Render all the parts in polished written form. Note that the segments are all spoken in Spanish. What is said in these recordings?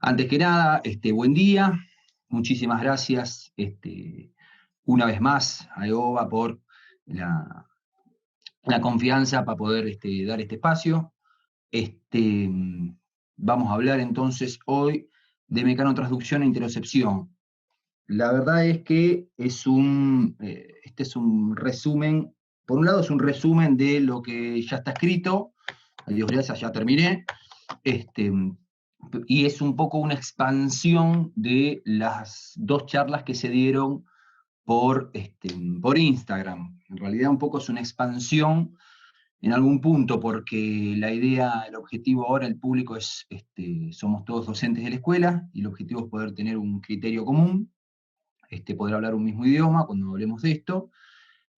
Antes que nada, buen día. Muchísimas gracias una vez más a EOBA por la, la confianza para poder dar este espacio. Este, Vamos a hablar entonces hoy de mecanotransducción e interocepción. La verdad es que este es un resumen, por un lado es un resumen de lo que ya está escrito, adiós gracias, ya terminé, este, y es un poco una expansión de las dos charlas que se dieron por Instagram. En realidad un poco es una expansión en algún punto, porque la idea, el objetivo ahora, el público es, somos todos docentes de la escuela, y el objetivo es poder tener un criterio común, poder hablar un mismo idioma cuando hablemos de esto,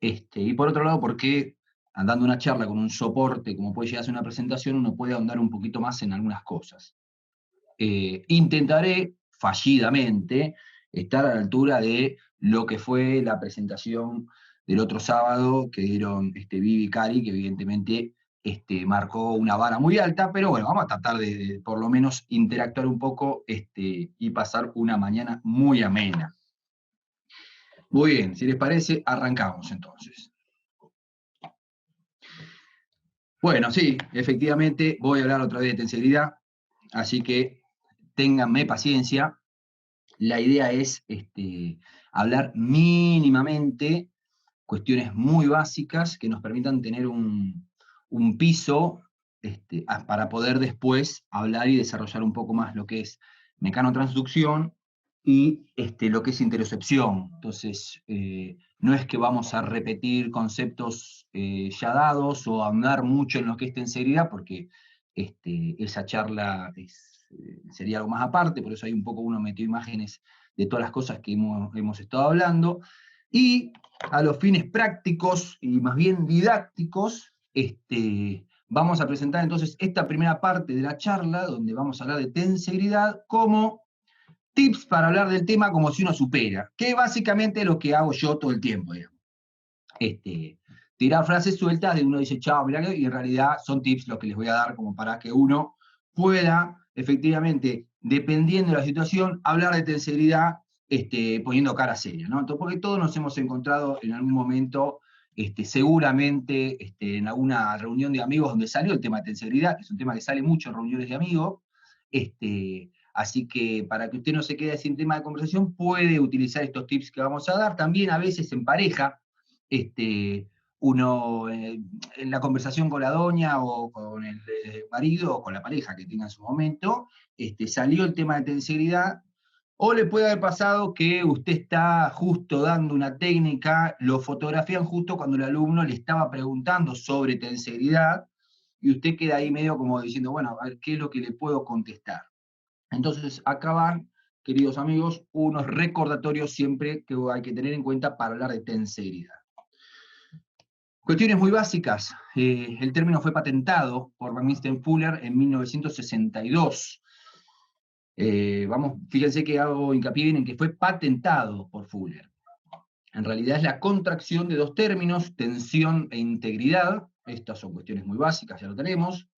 y por otro lado, porque andando una charla con un soporte, como puede llegar a ser una presentación, uno puede ahondar un poquito más en algunas cosas. Intentaré, fallidamente, estar a la altura de lo que fue la presentación del otro sábado que dieron Vivi y Cari, que evidentemente marcó una vara muy alta, pero bueno, vamos a tratar de por lo menos interactuar un poco y pasar una mañana muy amena. Muy bien, si les parece, arrancamos entonces. Bueno, sí, efectivamente voy a hablar otra vez de tenseridad, así que ténganme paciencia. La idea es hablar mínimamente cuestiones muy básicas que nos permitan tener un piso para poder después hablar y desarrollar un poco más lo que es mecanotransducción y lo que es interocepción. Entonces, no es que vamos a repetir conceptos ya dados o ahondar mucho en lo que es tenseridad, porque esa charla sería algo más aparte, por eso hay un poco uno metió imágenes de todas las cosas que hemos estado hablando, y a los fines prácticos y más bien didácticos, vamos a presentar entonces esta primera parte de la charla, donde vamos a hablar de tensegridad como tips para hablar del tema como si uno supera, que básicamente es lo que hago yo todo el tiempo, digamos. Tirar frases sueltas de uno dice, chao, mirá, y en realidad son tips los que les voy a dar como para que uno pueda, efectivamente, dependiendo de la situación, hablar de tenseridad poniendo cara seria, ¿no? Entonces, porque todos nos hemos encontrado en algún momento, seguramente, en alguna reunión de amigos donde salió el tema de tenseridad, que es un tema que sale mucho en reuniones de amigos, así que para que usted no se quede sin tema de conversación, puede utilizar estos tips que vamos a dar, también a veces en pareja, uno en la conversación con la doña o con el marido o con la pareja que tenga en su momento, salió el tema de tenseridad, o le puede haber pasado que usted está justo dando una técnica, lo fotografían justo cuando el alumno le estaba preguntando sobre tenseridad, y usted queda ahí medio como diciendo, bueno, a ver, ¿qué es lo que le puedo contestar? Entonces, acá van, queridos amigos, unos recordatorios siempre que hay que tener en cuenta para hablar de tenseridad. Cuestiones muy básicas. El término fue patentado por Van Fuller en 1962. Fíjense que hago hincapié en que fue patentado por Fuller. En realidad es la contracción de dos términos, tensión e integridad. Estas son cuestiones muy básicas, ya lo tenemos.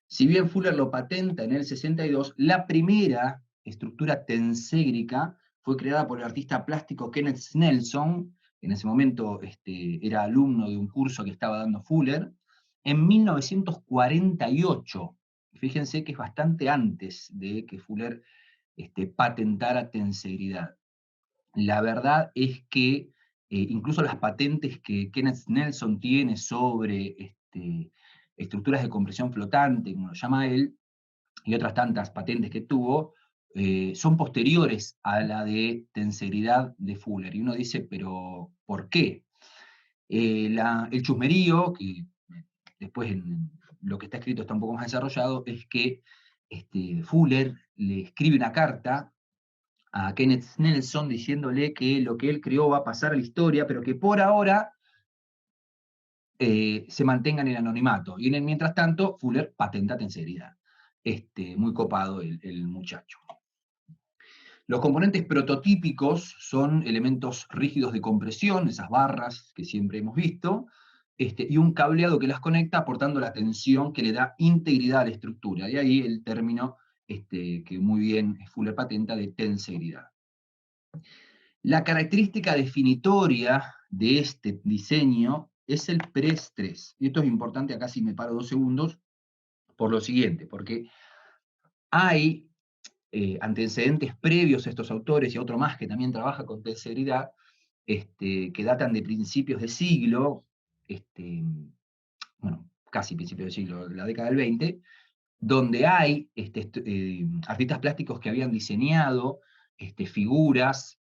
Si bien Fuller lo patenta en el 62, la primera estructura tenségrica fue creada por el artista plástico Kenneth Snelson, en ese momento era alumno de un curso que estaba dando Fuller, en 1948. Fíjense que es bastante antes de que Fuller patentara tensegridad. La verdad es que incluso las patentes que Kenneth Snelson tiene sobre estructuras de compresión flotante, como lo llama él, y otras tantas patentes que tuvo, son posteriores a la de tensegridad de Fuller. Y uno dice, pero ¿por qué? El chusmerío, que después en lo que está escrito está un poco más desarrollado, es que Fuller le escribe una carta a Kenneth Snelson diciéndole que lo que él creó va a pasar a la historia, pero que por ahora se mantenga en el anonimato. Y en el mientras tanto, Fuller patenta tenseridad. Muy copado el muchacho. Los componentes prototípicos son elementos rígidos de compresión, esas barras que siempre hemos visto, y un cableado que las conecta aportando la tensión que le da integridad a la estructura. De ahí el término que muy bien Fuller patenta, de tensegridad. La característica definitoria de este diseño es el preestrés. Y esto es importante, acá si me paro 2 segundos, por lo siguiente, porque hay antecedentes previos a estos autores y a otro más que también trabaja con tensegridad, que datan de principios de siglo, bueno, casi principios de siglo, la década del 20, donde hay artistas plásticos que habían diseñado figuras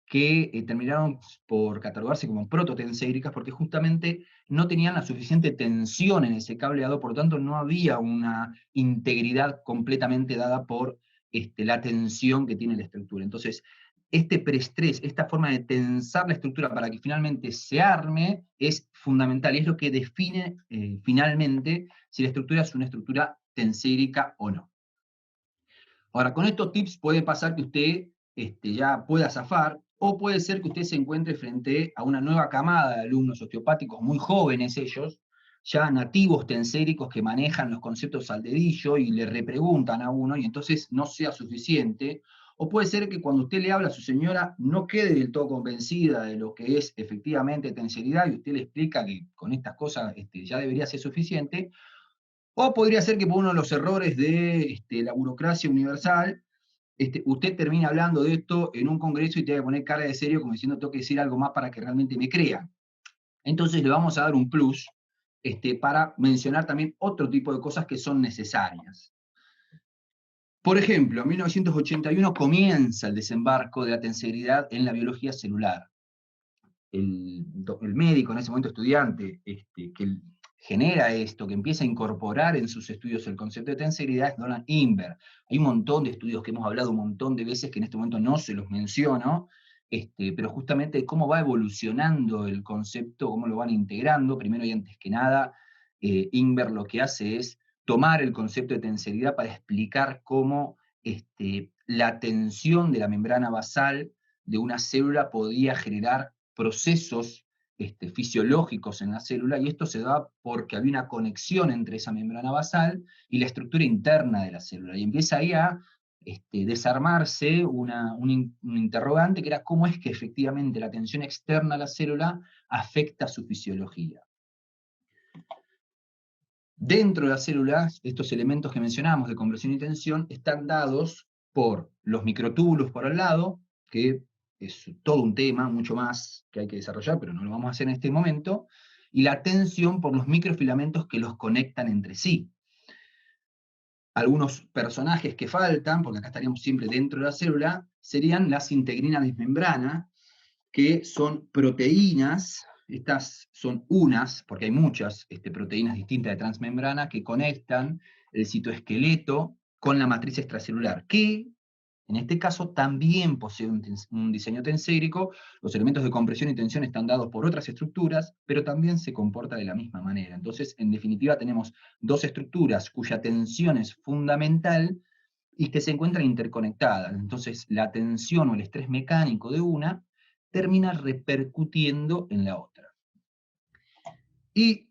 que terminaron por catalogarse como prototenséricas porque justamente no tenían la suficiente tensión en ese cableado, por lo tanto no había una integridad completamente dada por la tensión que tiene la estructura. Entonces, este preestrés, esta forma de tensar la estructura para que finalmente se arme, es fundamental, y es lo que define finalmente si la estructura es una estructura tensérica o no. Ahora, con estos tips puede pasar que usted ya pueda zafar, o puede ser que usted se encuentre frente a una nueva camada de alumnos osteopáticos, muy jóvenes ellos, ya nativos tenséricos que manejan los conceptos al dedillo y le repreguntan a uno, y entonces no sea suficiente. O puede ser que cuando usted le habla a su señora no quede del todo convencida de lo que es efectivamente tenseridad, y usted le explica que con estas cosas ya debería ser suficiente. O podría ser que por uno de los errores de la burocracia universal, usted termina hablando de esto en un congreso y te va a poner cara de serio como diciendo tengo que decir algo más para que realmente me crean. Entonces le vamos a dar un plus para mencionar también otro tipo de cosas que son necesarias. Por ejemplo, en 1981 comienza el desembarco de la tensegridad en la biología celular. El médico, en ese momento estudiante, que genera esto, que empieza a incorporar en sus estudios el concepto de tensegridad, es Donald Inver. Hay un montón de estudios que hemos hablado un montón de veces que en este momento no se los menciono, pero justamente cómo va evolucionando el concepto, cómo lo van integrando. Primero y antes que nada, Inver lo que hace es tomar el concepto de tensegridad para explicar cómo la tensión de la membrana basal de una célula podía generar procesos fisiológicos en la célula, y esto se da porque había una conexión entre esa membrana basal y la estructura interna de la célula, y empieza ahí a desarmarse un interrogante que era cómo es que efectivamente la tensión externa a la célula afecta su fisiología. Dentro de las células, estos elementos que mencionamos de compresión y tensión están dados por los microtúbulos por al lado, que es todo un tema, mucho más que hay que desarrollar, pero no lo vamos a hacer en este momento, y la tensión por los microfilamentos que los conectan entre sí. Algunos personajes que faltan, porque acá estaríamos siempre dentro de la célula, serían las integrinas de membrana, que son proteínas. Estas son unas, porque hay muchas proteínas distintas de transmembrana que conectan el citoesqueleto con la matriz extracelular, que en este caso también posee un diseño tensérico. Los elementos de compresión y tensión están dados por otras estructuras, pero también se comporta de la misma manera. Entonces, en definitiva, tenemos dos estructuras cuya tensión es fundamental y que se encuentran interconectadas. Entonces, la tensión o el estrés mecánico de una termina repercutiendo en la otra. Y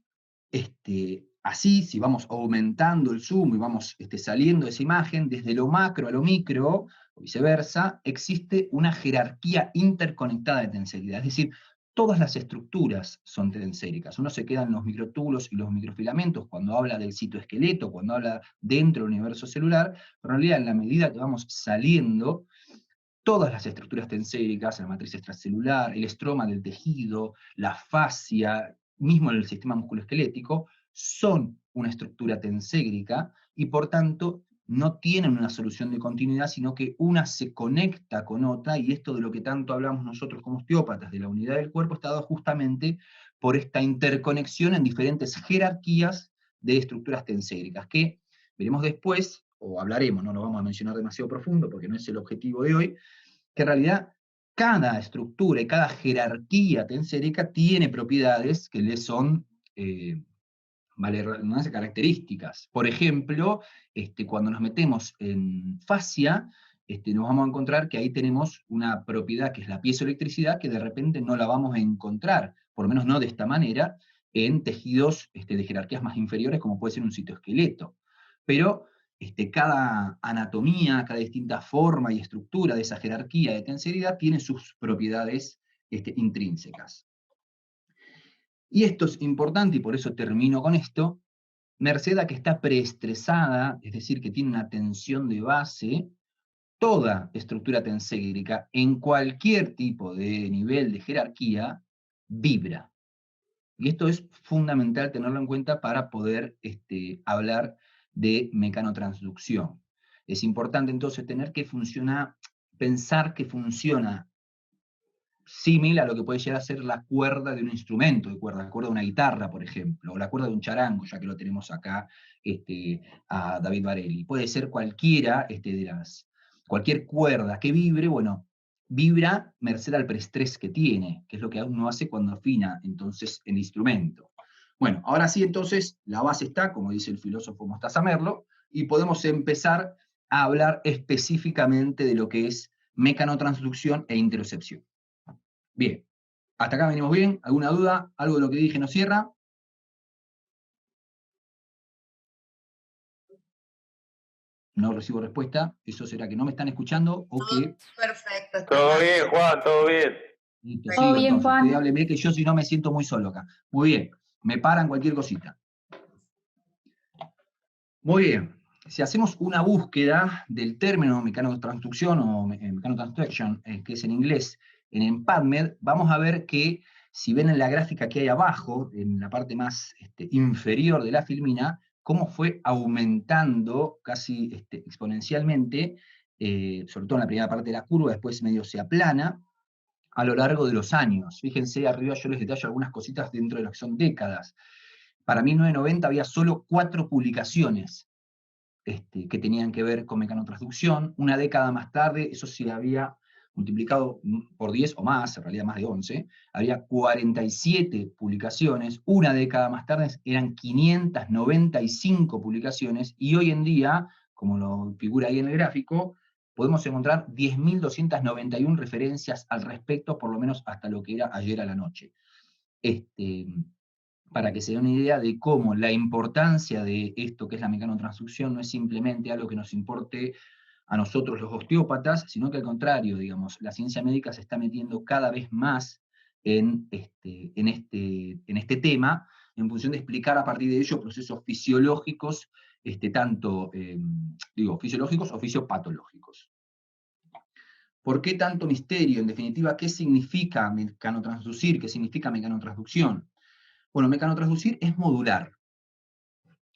así, si vamos aumentando el zoom y vamos saliendo de esa imagen, desde lo macro a lo micro, o viceversa, existe una jerarquía interconectada de tensegridad. Es decir, todas las estructuras son tenséricas. Uno se queda en los microtúbulos y los microfilamentos cuando habla del citoesqueleto, cuando habla dentro del universo celular, pero en realidad en la medida que vamos saliendo, todas las estructuras tenséricas, la matriz extracelular, el estroma del tejido, la fascia, mismo el sistema musculoesquelético, son una estructura tensérica y por tanto no tienen una solución de continuidad, sino que una se conecta con otra, y esto de lo que tanto hablamos nosotros como osteópatas, de la unidad del cuerpo, está dado justamente por esta interconexión en diferentes jerarquías de estructuras tenséricas, que veremos después, o hablaremos, no lo vamos a mencionar demasiado profundo porque no es el objetivo de hoy, que en realidad cada estructura y cada jerarquía tensérica tiene propiedades que le son, características. Por ejemplo, cuando nos metemos en fascia, nos vamos a encontrar que ahí tenemos una propiedad que es la piezoelectricidad, que de repente no la vamos a encontrar, por lo menos no de esta manera, en tejidos de jerarquías más inferiores, como puede ser un citoesqueleto. Pero cada anatomía, cada distinta forma y estructura de esa jerarquía de tenseridad tiene sus propiedades intrínsecas. Y esto es importante, y por eso termino con esto, merced a que está preestresada, es decir, que tiene una tensión de base, toda estructura tensérica, en cualquier tipo de nivel de jerarquía, vibra. Y esto es fundamental tenerlo en cuenta para poder hablar de mecanotransducción. Es importante entonces tener que funcionar, pensar que funciona símil a lo que puede llegar a ser la cuerda de un instrumento de cuerda, la cuerda de una guitarra, por ejemplo, o la cuerda de un charango, ya que lo tenemos acá a David Varelli. Puede ser cualquiera cualquier cuerda que vibre, bueno, vibra merced al preestrés que tiene, que es lo que uno hace cuando afina entonces el instrumento. Bueno, ahora sí entonces la base está, como dice el filósofo Mostaza Merlo, y podemos empezar a hablar específicamente de lo que es mecanotransducción e interocepción. Bien, hasta acá venimos bien. ¿Alguna duda? ¿Algo de lo que dije nos cierra? No recibo respuesta. ¿Eso será que no me están escuchando o que...? Perfecto. Todo bien, Juan, todo bien. Listo, Todo sigo bien, entonces. Usted Juan. hábleme que yo si no me siento muy solo acá. Muy bien, me paran cualquier cosita. Muy bien. Si hacemos una búsqueda del término mecanotransducción o mecanotransduction, que es en inglés, en PubMed, vamos a ver que, si ven en la gráfica que hay abajo, en la parte más inferior de la filmina, cómo fue aumentando casi exponencialmente, sobre todo en la primera parte de la curva, después medio se aplana, a lo largo de los años. Fíjense, arriba yo les detallo algunas cositas dentro de lo que son décadas. Para 1990 había solo 4 publicaciones que tenían que ver con mecanotransducción. Una década más tarde, eso sí había multiplicado por 10 o más, en realidad más de 11, había 47 publicaciones. Una década más tarde eran 595 publicaciones, y hoy en día, como lo figura ahí en el gráfico, podemos encontrar 10.291 referencias al respecto, por lo menos hasta lo que era ayer a la noche. Para que se den una idea de cómo la importancia de esto que es la mecanotransducción no es simplemente algo que nos importe a nosotros los osteópatas, sino que al contrario, digamos, la ciencia médica se está metiendo cada vez más en este tema, en función de explicar a partir de ello procesos fisiológicos, tanto, fisiológicos o fisiopatológicos. ¿Por qué tanto misterio? En definitiva, ¿qué significa mecanotransducir? ¿Qué significa mecanotransducción? Bueno, mecanotransducir es modular,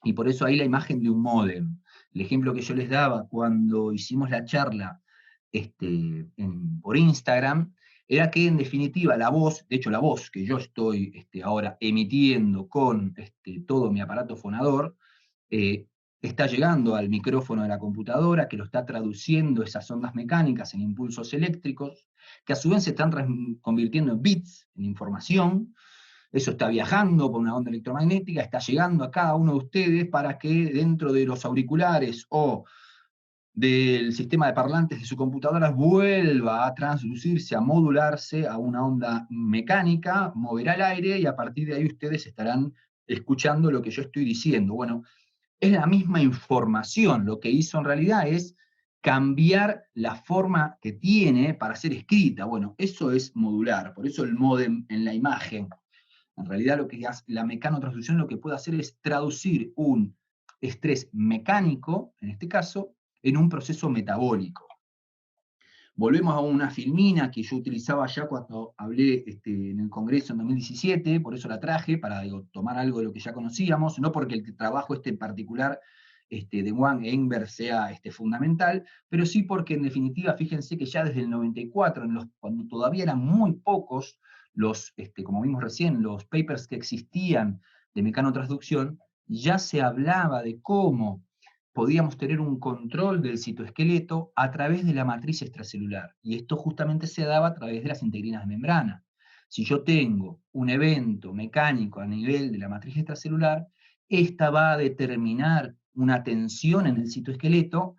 y por eso ahí la imagen de un módem. El ejemplo que yo les daba cuando hicimos la charla por Instagram, era que en definitiva la voz, de hecho la voz que yo estoy ahora emitiendo con todo mi aparato fonador, está llegando al micrófono de la computadora, que lo está traduciendo esas ondas mecánicas en impulsos eléctricos, que a su vez se están convirtiendo en bits, en información. Eso está viajando por una onda electromagnética, está llegando a cada uno de ustedes para que dentro de los auriculares o del sistema de parlantes de su computadora vuelva a transducirse, a modularse a una onda mecánica, moverá el aire, y a partir de ahí ustedes estarán escuchando lo que yo estoy diciendo. Bueno, es la misma información. Lo que hizo en realidad es cambiar la forma que tiene para ser escrita. Bueno, eso es modular, por eso el módem en la imagen. En realidad lo que hace la mecanotransducción, lo que puede hacer es traducir un estrés mecánico, en este caso, en un proceso metabólico. Volvemos a una filmina que yo utilizaba ya cuando hablé en el Congreso en 2017, por eso la traje, para tomar algo de lo que ya conocíamos, no porque el trabajo en particular de Wang e Ingber sea fundamental, pero sí porque en definitiva, fíjense que ya desde el 94, cuando todavía eran muy pocos como vimos recién, los papers que existían de mecanotransducción, ya se hablaba de cómo podíamos tener un control del citoesqueleto a través de la matriz extracelular, y esto justamente se daba a través de las integrinas de membrana. Si yo tengo un evento mecánico a nivel de la matriz extracelular, esta va a determinar una tensión en el citoesqueleto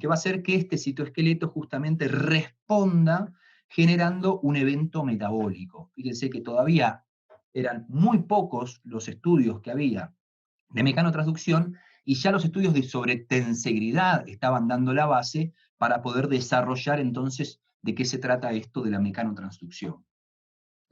que va a hacer que este citoesqueleto justamente responda generando un evento metabólico. Fíjense que todavía eran muy pocos los estudios que había de mecanotransducción, y ya los estudios sobre tensegridad estaban dando la base para poder desarrollar entonces de qué se trata esto de la mecanotransducción.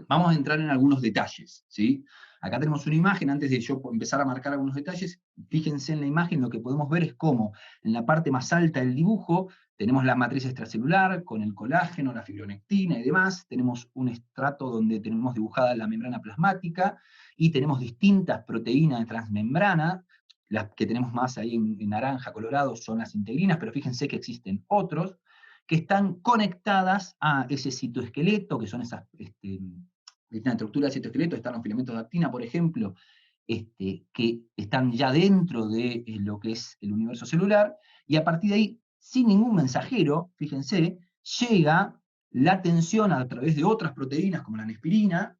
Vamos a entrar en algunos detalles, ¿sí? Acá tenemos una imagen, antes de yo empezar a marcar algunos detalles, fíjense en la imagen, lo que podemos ver es cómo en la parte más alta del dibujo tenemos la matriz extracelular con el colágeno, la fibronectina y demás, tenemos un estrato donde tenemos dibujada la membrana plasmática, y tenemos distintas proteínas de transmembrana, las que tenemos más ahí en naranja, colorado, son las integrinas, pero fíjense que existen otros, que están conectadas a ese citoesqueleto, que son esas, la estructura del citoesqueleto, están los filamentos de actina, por ejemplo, que están ya dentro de lo que es el universo celular, y a partir de ahí, sin ningún mensajero, fíjense, llega la tensión a través de otras proteínas, como la nespirina,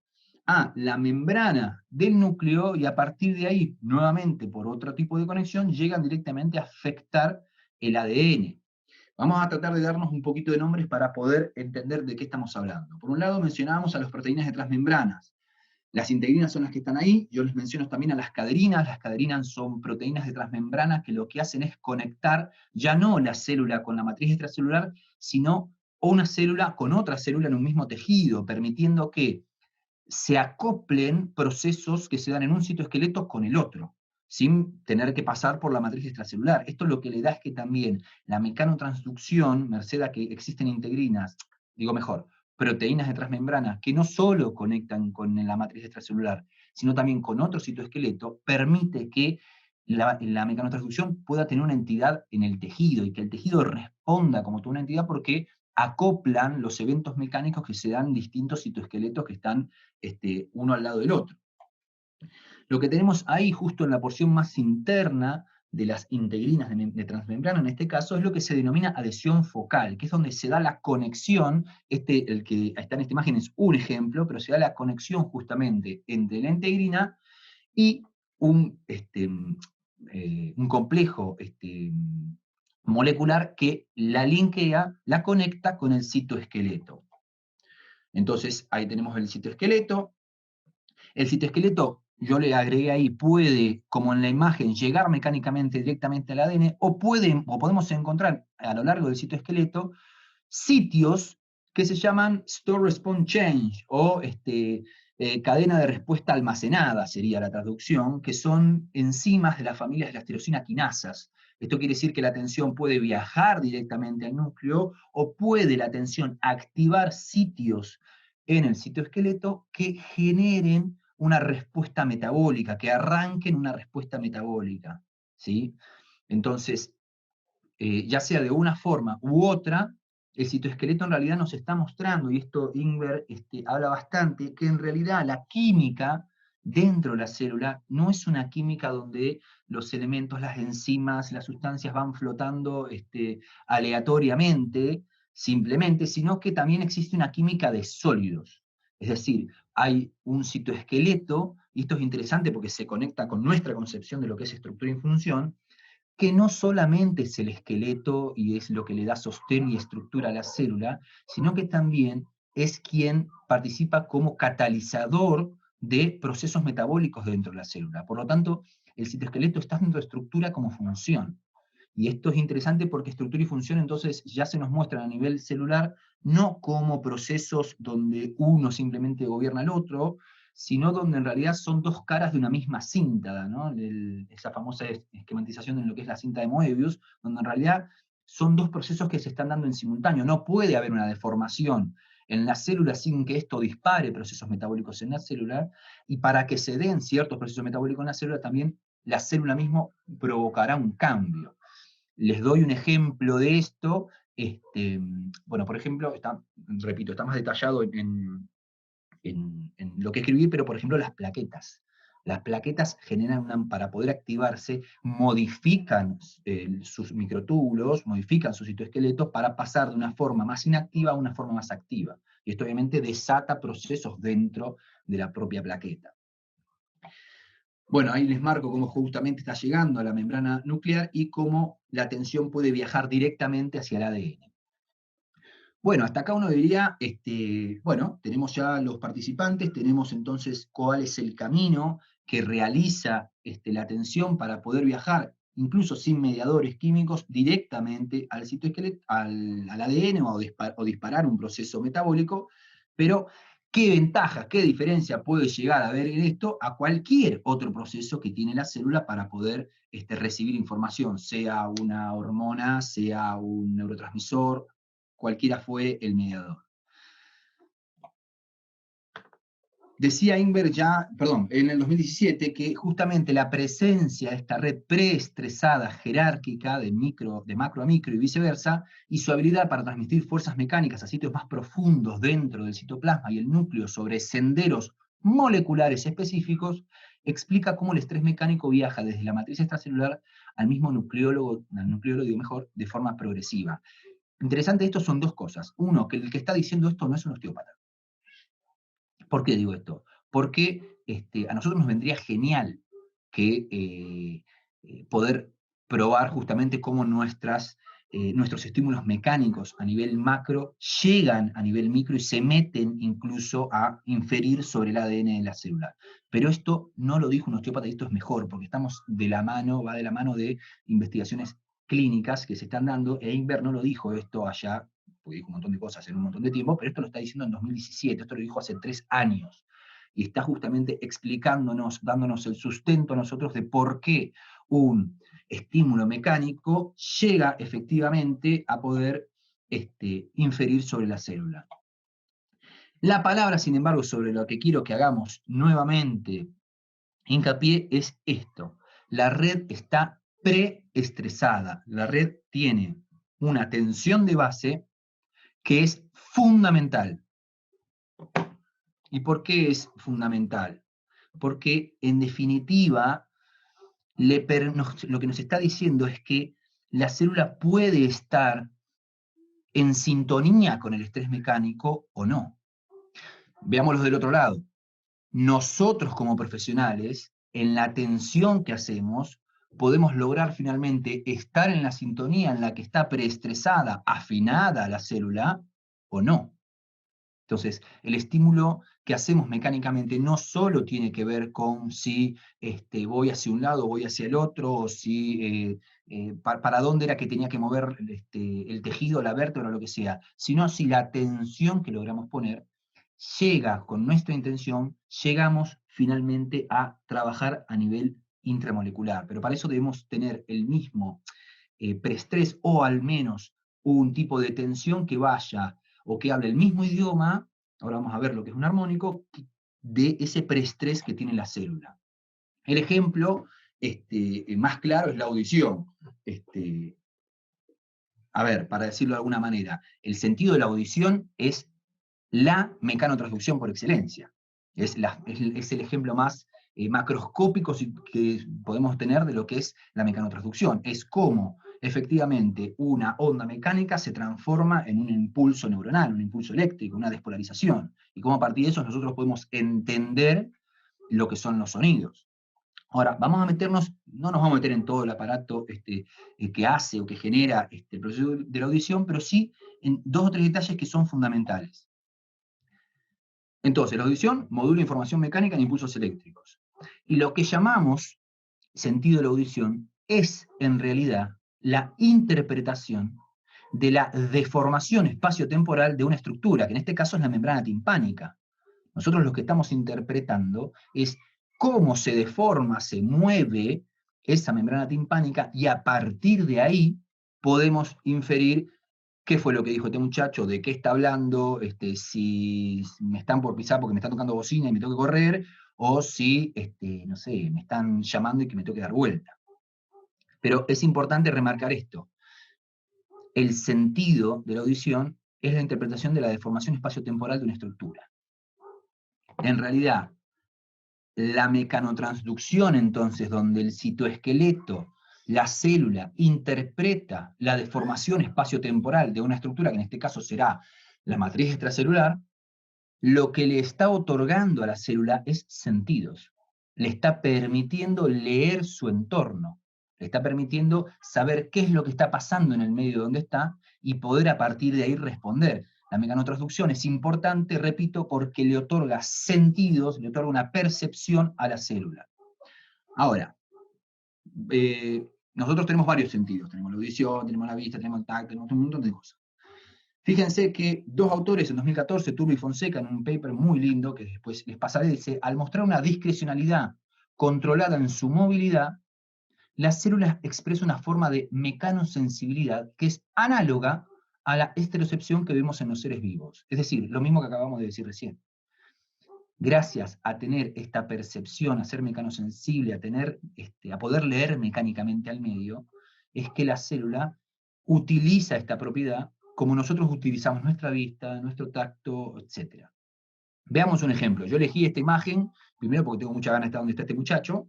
a la membrana del núcleo, y a partir de ahí, nuevamente por otro tipo de conexión, llegan directamente a afectar el ADN. Vamos a tratar de darnos un poquito de nombres para poder entender de qué estamos hablando. Por un lado mencionábamos a las proteínas de transmembranas. Las integrinas son las que están ahí, yo les menciono también a las caderinas son proteínas de transmembrana que lo que hacen es conectar ya no la célula con la matriz extracelular, sino una célula con otra célula en un mismo tejido, permitiendo que se acoplen procesos que se dan en un citoesqueleto con el otro, sin tener que pasar por la matriz extracelular. Esto lo que le da es que también la mecanotransducción, merced a que existen integrinas, digo mejor, proteínas de transmembrana, que no solo conectan con la matriz extracelular, sino también con otro citoesqueleto, permite que la mecanotransducción pueda tener una entidad en el tejido, y que el tejido responda como toda una entidad, porque acoplan los eventos mecánicos que se dan en distintos citoesqueletos que están uno al lado del otro. Lo que tenemos ahí, justo en la porción más interna de las integrinas de transmembrana, en este caso, es lo que se denomina adhesión focal, que es donde se da la conexión, el que está en esta imagen es un ejemplo, pero se da la conexión justamente entre la integrina y un complejo molecular que la linkea, la conecta con el citoesqueleto. Entonces, ahí tenemos el citoesqueleto. El citoesqueleto, yo le agregué ahí, puede, como en la imagen, llegar mecánicamente directamente al ADN, o podemos encontrar a lo largo del citoesqueleto sitios que se llaman Store Response Change, o cadena de respuesta almacenada, sería la traducción, que son enzimas de las familias de las tirosina quinasas. Esto quiere decir que la tensión puede viajar directamente al núcleo, o puede la tensión activar sitios en el citoesqueleto que generen una respuesta metabólica, que arranquen una respuesta metabólica, ¿sí? Entonces, ya sea de una forma u otra, el citoesqueleto en realidad nos está mostrando, y esto Ingber habla bastante, que en realidad la química dentro de la célula no es una química donde los elementos, las enzimas, las sustancias van flotando aleatoriamente, simplemente, sino que también existe una química de sólidos. Es decir, hay un citoesqueleto, y esto es interesante porque se conecta con nuestra concepción de lo que es estructura y función, que no solamente es el esqueleto y es lo que le da sostén y estructura a la célula, sino que también es quien participa como catalizador de procesos metabólicos dentro de la célula. Por lo tanto, el citoesqueleto está tanto estructura como función. Y esto es interesante porque estructura y función entonces ya se nos muestran a nivel celular, no como procesos donde uno simplemente gobierna al otro, sino donde en realidad son dos caras de una misma cinta, ¿no? Esa famosa esquematización en lo que es la cinta de Moebius, donde en realidad son dos procesos que se están dando en simultáneo. No puede haber una deformación en la célula sin que esto dispare procesos metabólicos en la célula, y para que se den ciertos procesos metabólicos en la célula, también la célula misma provocará un cambio. Les doy un ejemplo de esto. Bueno, por ejemplo, repito, está más detallado en lo que escribí, pero por ejemplo las plaquetas. Las plaquetas generan, para poder activarse, modifican sus microtúbulos, modifican su citoesqueleto para pasar de una forma más inactiva a una forma más activa. Y esto obviamente desata procesos dentro de la propia plaqueta. Bueno, ahí les marco cómo justamente está llegando a la membrana nuclear y cómo la tensión puede viajar directamente hacia el ADN. Bueno, hasta acá uno diría, bueno, tenemos ya los participantes, tenemos entonces cuál es el camino que realiza la tensión para poder viajar incluso sin mediadores químicos, directamente al citoesqueleto, al ADN o disparar un proceso metabólico, pero ¿qué ventaja, qué diferencia puede llegar a haber en esto a cualquier otro proceso que tiene la célula para poder recibir información, sea una hormona, sea un neurotransmisor, cualquiera fue el mediador? Decía Ingber en el 2017, que justamente la presencia de esta red preestresada jerárquica de macro a micro y viceversa, y su habilidad para transmitir fuerzas mecánicas a sitios más profundos dentro del citoplasma y el núcleo sobre senderos moleculares específicos, explica cómo el estrés mecánico viaja desde la matriz extracelular al mismo nucleólogo, de forma progresiva. Interesante, esto son dos cosas. Uno, que el que está diciendo esto no es un osteópata. ¿Por qué digo esto? Porque a nosotros nos vendría genial que poder probar justamente cómo nuestros estímulos mecánicos a nivel macro llegan a nivel micro y se meten incluso a inferir sobre el ADN de la célula. Pero esto no lo dijo un osteópata y esto es mejor, porque estamos va de la mano de investigaciones clínicas que se están dando, e Ingber no lo dijo esto allá, porque dijo un montón de cosas en un montón de tiempo, pero esto lo está diciendo en 2017, esto lo dijo hace 3 años, y está justamente explicándonos, dándonos el sustento a nosotros de por qué un estímulo mecánico llega efectivamente a poder inferir sobre la célula. La palabra, sin embargo, sobre lo que quiero que hagamos nuevamente hincapié es esto. La red está preestresada. La red tiene una tensión de base que es fundamental. ¿Y por qué es fundamental? Porque, en definitiva, lo que nos está diciendo es que la célula puede estar en sintonía con el estrés mecánico o no. Veámoslo del otro lado. Nosotros como profesionales, en la atención que hacemos, podemos lograr finalmente estar en la sintonía en la que está preestresada, afinada la célula, o no. Entonces, el estímulo que hacemos mecánicamente no solo tiene que ver con si voy hacia un lado o voy hacia el otro, o si para dónde era que tenía que mover el tejido, la vértebra o lo que sea, sino si la tensión que logramos poner llega con nuestra intención, llegamos finalmente a trabajar a nivel intramolecular. Pero para eso debemos tener el mismo preestrés o al menos un tipo de tensión que vaya o que hable el mismo idioma, ahora vamos a ver lo que es un armónico, de ese preestrés que tiene la célula. El ejemplo más claro es la audición. Para decirlo de alguna manera, el sentido de la audición es la mecanotransducción por excelencia. Es el ejemplo más macroscópico que podemos tener de lo que es la mecanotransducción. Es cómo efectivamente una onda mecánica se transforma en un impulso neuronal, un impulso eléctrico, una despolarización, y cómo a partir de eso nosotros podemos entender lo que son los sonidos. Ahora, no nos vamos a meter en todo el aparato que hace o que genera el proceso de la audición, pero sí en 2 o 3 detalles que son fundamentales. Entonces, la audición modula información mecánica en impulsos eléctricos. Y lo que llamamos sentido de la audición es, en realidad, la interpretación de la deformación espaciotemporal de una estructura, que en este caso es la membrana timpánica. Nosotros lo que estamos interpretando es cómo se deforma, se mueve esa membrana timpánica, y a partir de ahí podemos inferir qué fue lo que dijo este muchacho, de qué está hablando, si me están por pisar porque me están tocando bocina y me tengo que correr, o si, no sé, me están llamando y que me tengo que dar vuelta. Pero es importante remarcar esto. El sentido de la audición es la interpretación de la deformación espaciotemporal de una estructura. En realidad, la mecanotransducción, entonces, donde el citoesqueleto, la célula, interpreta la deformación espaciotemporal de una estructura, que en este caso será la matriz extracelular, lo que le está otorgando a la célula es sentidos. Le está permitiendo leer su entorno, le está permitiendo saber qué es lo que está pasando en el medio donde está y poder a partir de ahí responder. La mecanotransducción es importante, repito, porque le otorga sentidos, le otorga una percepción a la célula. Ahora, Nosotros tenemos varios sentidos, tenemos la audición, tenemos la vista, tenemos el tacto, tenemos un montón de cosas. Fíjense que dos autores en 2014, Turbo y Fonseca, en un paper muy lindo, que después les pasaré, dice, al mostrar una discrecionalidad controlada en su movilidad, la célula expresa una forma de mecanosensibilidad que es análoga a la estereocepción que vemos en los seres vivos. Es decir, lo mismo que acabamos de decir recién. Gracias a tener esta percepción, a ser mecanosensible, a poder leer mecánicamente al medio, es que la célula utiliza esta propiedad como nosotros utilizamos nuestra vista, nuestro tacto, etc. Veamos un ejemplo. Yo elegí esta imagen, primero porque tengo mucha ganas de estar donde está este muchacho,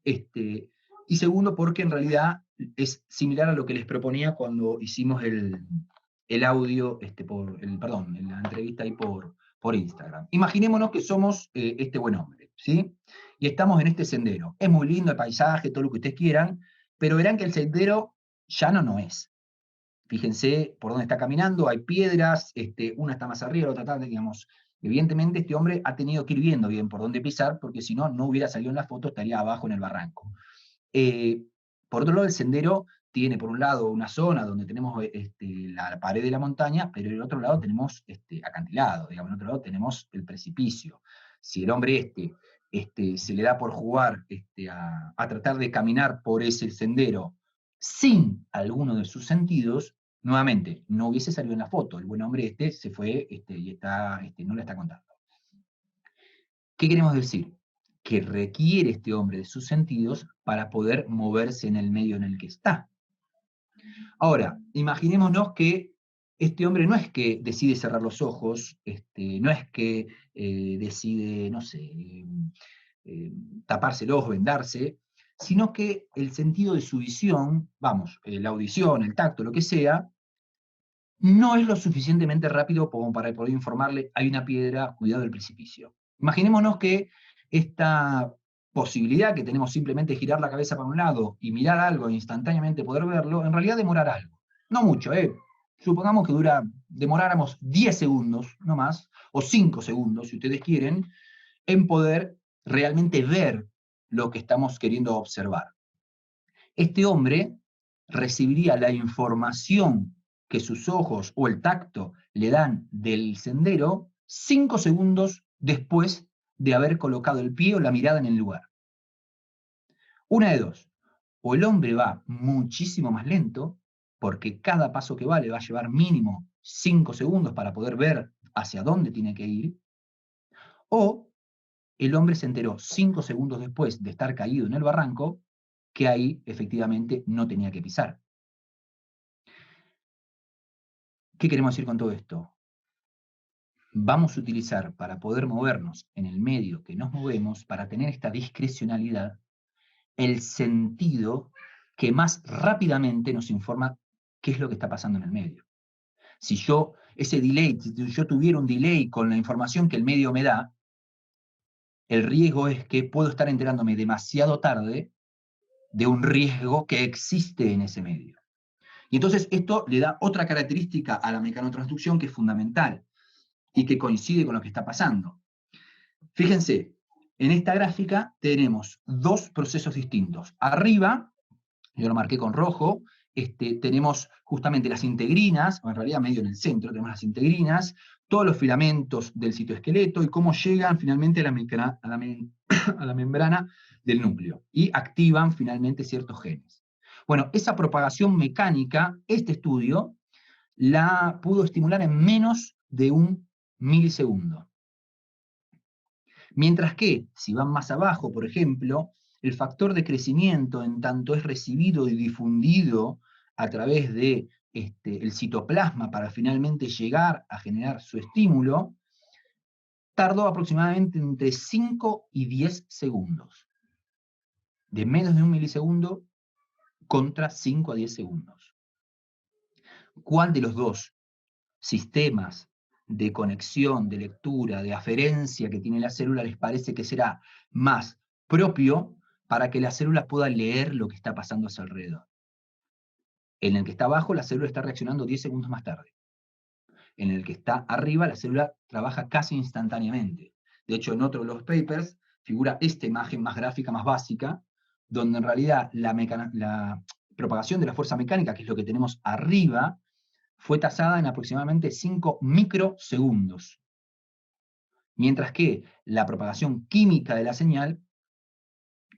y segundo porque en realidad es similar a lo que les proponía cuando hicimos el audio, la entrevista ahí por Instagram. Imaginémonos que somos este buen hombre, ¿sí? Y estamos en este sendero. Es muy lindo el paisaje, todo lo que ustedes quieran, pero verán que el sendero llano no es. Fíjense por dónde está caminando, hay piedras, una está más arriba, la otra está, digamos. Evidentemente este hombre ha tenido que ir viendo bien por dónde pisar, porque si no, no hubiera salido en la foto, estaría abajo en el barranco. Por otro lado, el sendero tiene por un lado una zona donde tenemos la pared de la montaña, pero en el otro lado tenemos acantilado, digamos, en el otro lado tenemos el precipicio. Si el hombre se le da por jugar a tratar de caminar por ese sendero sin alguno de sus sentidos, nuevamente, no hubiese salido en la foto. El buen hombre se fue y no la está contando. ¿Qué queremos decir? Que requiere este hombre de sus sentidos para poder moverse en el medio en el que está. Ahora, imaginémonos que este hombre no es que decide cerrar los ojos, no es que decide, no sé, taparse el ojo, vendarse, sino que el sentido de su visión, la audición, el tacto, lo que sea, no es lo suficientemente rápido como para poder informarle, hay una piedra, cuidado del precipicio. Imaginémonos que esta posibilidad que tenemos simplemente de girar la cabeza para un lado y mirar algo e instantáneamente poder verlo, en realidad demorar algo. No mucho, supongamos que demoráramos 10 segundos, no más, o 5 segundos, si ustedes quieren, en poder realmente ver lo que estamos queriendo observar. Este hombre recibiría la información que sus ojos o el tacto le dan del sendero 5 segundos después de haber colocado el pie o la mirada en el lugar. Una de dos, o el hombre va muchísimo más lento, porque cada paso que va le va a llevar mínimo 5 segundos para poder ver hacia dónde tiene que ir, o el hombre se enteró 5 segundos después de estar caído en el barranco que ahí efectivamente no tenía que pisar. ¿Qué queremos decir con todo esto? Vamos a utilizar para poder movernos en el medio que nos movemos, para tener esta discrecionalidad, el sentido que más rápidamente nos informa qué es lo que está pasando en el medio. Si yo tuviera un delay con la información que el medio me da, el riesgo es que puedo estar enterándome demasiado tarde de un riesgo que existe en ese medio. Y entonces esto le da otra característica a la mecanotransducción que es fundamental y que coincide con lo que está pasando. Fíjense, en esta gráfica tenemos dos procesos distintos. Arriba, yo lo marqué con rojo, tenemos justamente las integrinas, o en realidad medio en el centro tenemos las integrinas, todos los filamentos del citoesqueleto y cómo llegan finalmente a la membrana del núcleo y activan finalmente ciertos genes. Bueno, esa propagación mecánica, este estudio, la pudo estimular en menos de 1 milisegundo. Mientras que, si van más abajo, por ejemplo, el factor de crecimiento, en tanto es recibido y difundido a través de el citoplasma para finalmente llegar a generar su estímulo, tardó aproximadamente entre 5 y 10 segundos. De menos de 1 milisegundo contra 5 a 10 segundos. ¿Cuál de los dos sistemas de conexión, de lectura, de aferencia que tiene la célula les parece que será más propio para que la célula pueda leer lo que está pasando a su alrededor? En el que está abajo, la célula está reaccionando 10 segundos más tarde. En el que está arriba, la célula trabaja casi instantáneamente. De hecho, en otro de los papers figura esta imagen más gráfica, más básica, donde en realidad propagación de la fuerza mecánica, que es lo que tenemos arriba, fue tasada en aproximadamente 5 microsegundos. Mientras que la propagación química de la señal,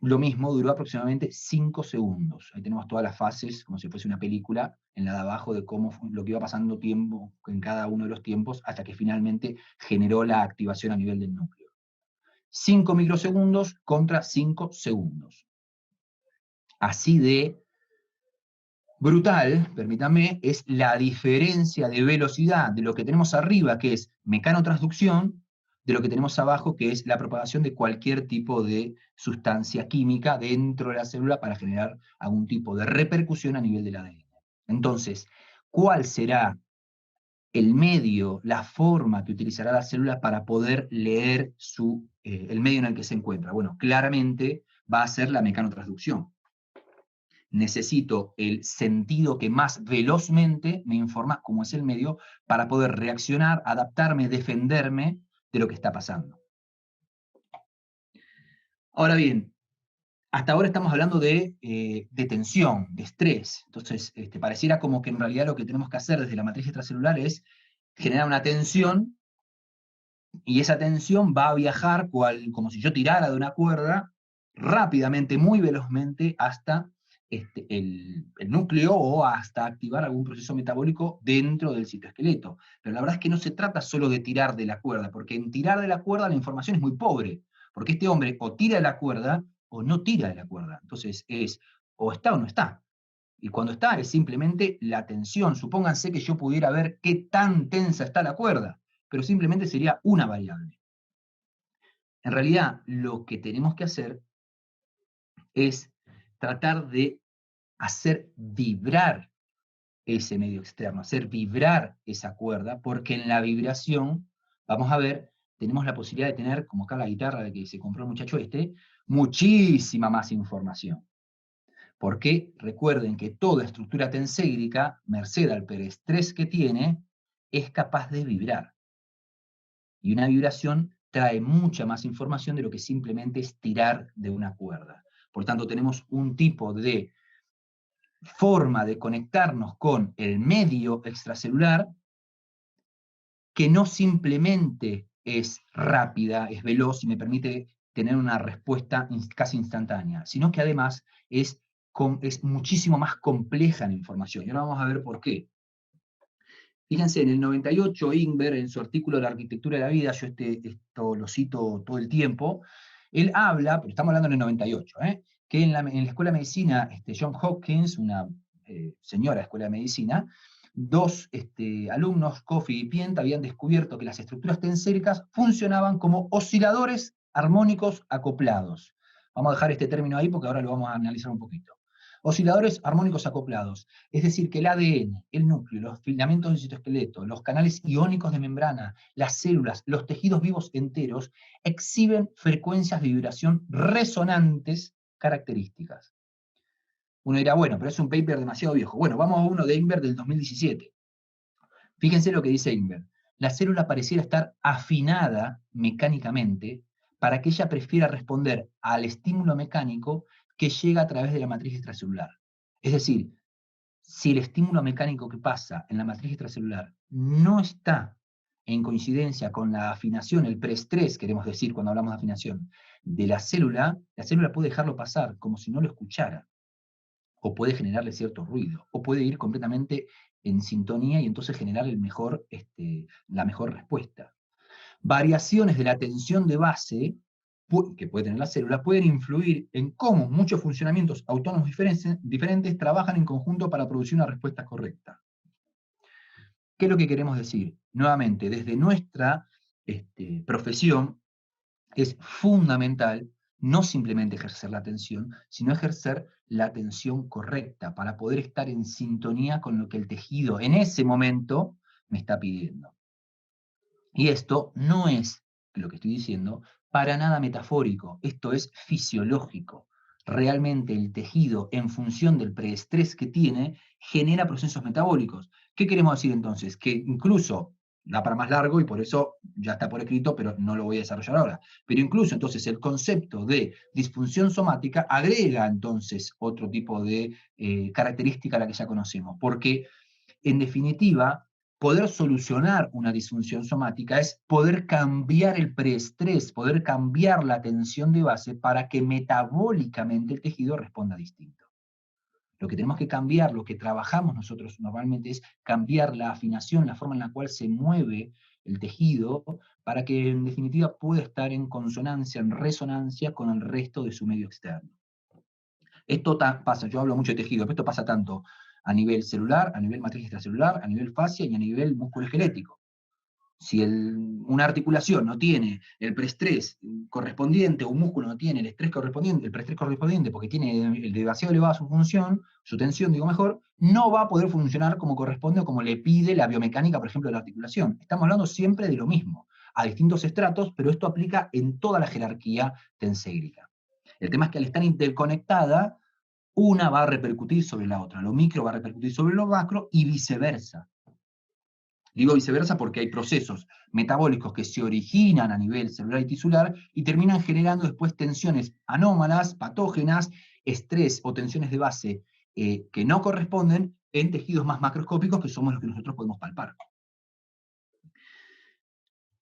lo mismo, duró aproximadamente 5 segundos. Ahí tenemos todas las fases, como si fuese una película, en la de abajo, de cómo lo que iba pasando tiempo en cada uno de los tiempos, hasta que finalmente generó la activación a nivel del núcleo. 5 microsegundos contra 5 segundos. Así de brutal, permítanme, es la diferencia de velocidad de lo que tenemos arriba, que es mecanotransducción, de lo que tenemos abajo, que es la propagación de cualquier tipo de sustancia química dentro de la célula para generar algún tipo de repercusión a nivel del ADN. Entonces, ¿cuál será el medio, la forma que utilizará la célula para poder leer el medio en el que se encuentra? Bueno, claramente va a ser la mecanotransducción. Necesito el sentido que más velozmente me informa cómo es el medio para poder reaccionar, adaptarme, defenderme de lo que está pasando. Ahora bien, hasta ahora estamos hablando de tensión, de estrés. Entonces, pareciera como que en realidad lo que tenemos que hacer desde la matriz extracelular es generar una tensión, y esa tensión va a viajar como si yo tirara de una cuerda, rápidamente, muy velozmente, hasta el núcleo o hasta activar algún proceso metabólico dentro del citoesqueleto. Pero la verdad es que no se trata solo de tirar de la cuerda, porque en tirar de la cuerda la información es muy pobre, porque este hombre o tira de la cuerda o no tira de la cuerda. Entonces es o está o no está. Y cuando está es simplemente la tensión. Supónganse que yo pudiera ver qué tan tensa está la cuerda, pero simplemente sería una variable. En realidad, lo que tenemos que hacer es tratar de hacer vibrar ese medio externo, hacer vibrar esa cuerda, porque en la vibración, vamos a ver, tenemos la posibilidad de tener, como acá la guitarra de que se compró el muchacho muchísima más información. Porque recuerden que toda estructura tenségrica, merced al perestrés que tiene, es capaz de vibrar. Y una vibración trae mucha más información de lo que simplemente es tirar de una cuerda. Por tanto, tenemos un tipo de forma de conectarnos con el medio extracelular que no simplemente es rápida, es veloz y me permite tener una respuesta casi instantánea, sino que además es muchísimo más compleja la información. Y ahora vamos a ver por qué. Fíjense, en el 98, Ingber, en su artículo de la arquitectura de la vida, yo esto lo cito todo el tiempo, él habla, pero estamos hablando en el 98, que en la Escuela de Medicina, John Hopkins, una señora Escuela de Medicina, dos alumnos, Coffey y Pient, habían descubierto que las estructuras tenséricas funcionaban como osciladores armónicos acoplados. Vamos a dejar este término ahí porque ahora lo vamos a analizar un poquito. Osciladores armónicos acoplados, es decir, que el ADN, el núcleo, los filamentos del citoesqueleto, los canales iónicos de membrana, las células, los tejidos vivos enteros, exhiben frecuencias de vibración resonantes características. Uno dirá, bueno, pero es un paper demasiado viejo. Bueno, vamos a uno de Ingber del 2017. Fíjense lo que dice Ingber. La célula pareciera estar afinada mecánicamente para que ella prefiera responder al estímulo mecánico que llega a través de la matriz extracelular. Es decir, si el estímulo mecánico que pasa en la matriz extracelular no está en coincidencia con la afinación, el preestrés, queremos decir cuando hablamos de afinación, de la célula puede dejarlo pasar como si no lo escuchara, o puede generarle cierto ruido, o puede ir completamente en sintonía y entonces generar la mejor respuesta. Variaciones de la tensión de base que puede tener la célula pueden influir en cómo muchos funcionamientos autónomos diferentes trabajan en conjunto para producir una respuesta correcta. ¿Qué es lo que queremos decir? Nuevamente, desde nuestra profesión es fundamental no simplemente ejercer la atención, sino ejercer la atención correcta para poder estar en sintonía con lo que el tejido en ese momento me está pidiendo. Y esto no es, lo que estoy diciendo, para nada metafórico, esto es fisiológico. Realmente el tejido, en función del preestrés que tiene, genera procesos metabólicos. ¿Qué queremos decir entonces? Que incluso da para más largo y por eso ya está por escrito, pero no lo voy a desarrollar ahora. Pero incluso entonces el concepto de disfunción somática agrega entonces otro tipo de característica a la que ya conocemos, porque en definitiva, poder solucionar una disfunción somática es poder cambiar el preestrés, poder cambiar la tensión de base para que metabólicamente el tejido responda distinto. Lo que tenemos que cambiar, lo que trabajamos nosotros normalmente es cambiar la afinación, la forma en la cual se mueve el tejido, para que en definitiva pueda estar en consonancia, en resonancia con el resto de su medio externo. Esto pasa, yo hablo mucho de tejido, pero esto pasa tanto a nivel celular, a nivel matriz extracelular, a nivel fascia y a nivel músculo esquelético. Si una articulación no tiene el preestrés correspondiente, o un músculo no tiene el estrés correspondiente, el preestrés correspondiente, porque tiene demasiado elevada su función, su tensión, digo mejor, no va a poder funcionar como corresponde o como le pide la biomecánica, por ejemplo, de la articulación. Estamos hablando siempre de lo mismo, a distintos estratos, pero esto aplica en toda la jerarquía tensérica. El tema es que al estar interconectada, una va a repercutir sobre la otra, lo micro va a repercutir sobre lo macro y viceversa. Digo viceversa porque hay procesos metabólicos que se originan a nivel celular y tisular y terminan generando después tensiones anómalas, patógenas, estrés o tensiones de base que no corresponden en tejidos más macroscópicos que somos los que nosotros podemos palpar.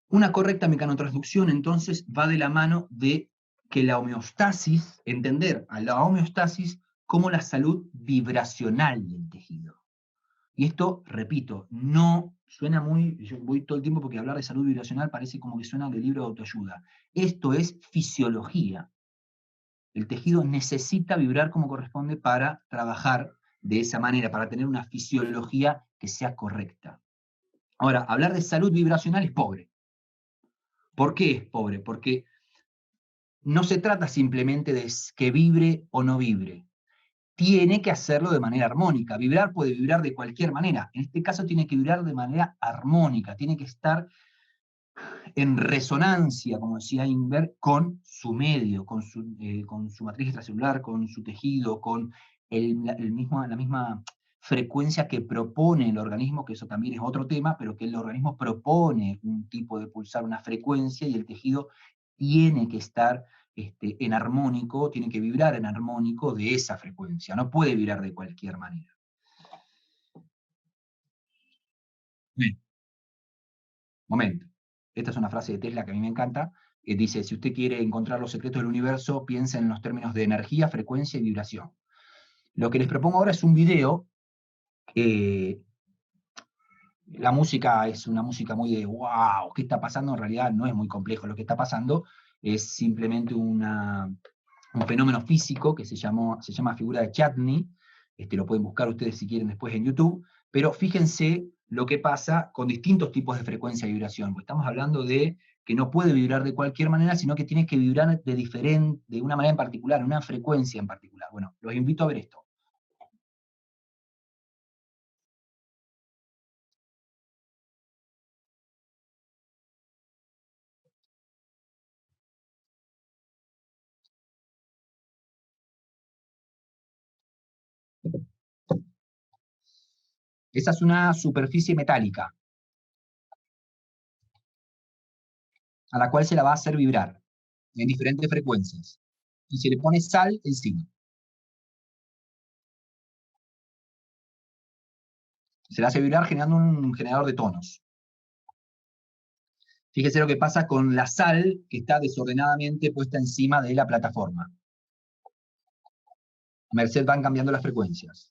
Una correcta mecanotransducción entonces va de la mano de que la homeostasis, entender a la homeostasis como la salud vibracional del tejido. Y esto, repito, no suena muy, yo voy todo el tiempo porque hablar de salud vibracional parece como que suena de libro de autoayuda. Esto es fisiología. El tejido necesita vibrar como corresponde para trabajar de esa manera, para tener una fisiología que sea correcta. Ahora, hablar de salud vibracional es pobre. ¿Por qué es pobre? Porque no se trata simplemente de que vibre o no vibre. Tiene que hacerlo de manera armónica. Vibrar puede vibrar de cualquier manera. En este caso tiene que vibrar de manera armónica, tiene que estar en resonancia, como decía Inver, con su medio, con su matriz extracelular, con su tejido, con la misma frecuencia que propone el organismo, que eso también es otro tema, pero que el organismo propone un tipo de pulsar, una frecuencia, y el tejido tiene que estar en armónico, tiene que vibrar en armónico de esa frecuencia, no puede vibrar de cualquier manera. Bien, momento. Esta es una frase de Tesla que a mí me encanta. Dice, si usted quiere encontrar los secretos del universo, piensa en los términos de energía, frecuencia y vibración. Lo que les propongo ahora es un video. La música es una música muy de wow, ¿qué está pasando? En realidad no es muy complejo lo que está pasando, es simplemente un fenómeno físico que se llama figura de Chladni. Lo pueden buscar ustedes si quieren después en YouTube, pero fíjense lo que pasa con distintos tipos de frecuencia y vibración, porque estamos hablando de que no puede vibrar de cualquier manera, sino que tiene que vibrar de una manera en particular, una frecuencia en particular. Bueno, los invito a ver esto. Esa es una superficie metálica a la cual se la va a hacer vibrar en diferentes frecuencias. Y se le pone sal encima. Se la hace vibrar generando un generador de tonos. Fíjese lo que pasa con la sal que está desordenadamente puesta encima de la plataforma. A merced van cambiando las frecuencias.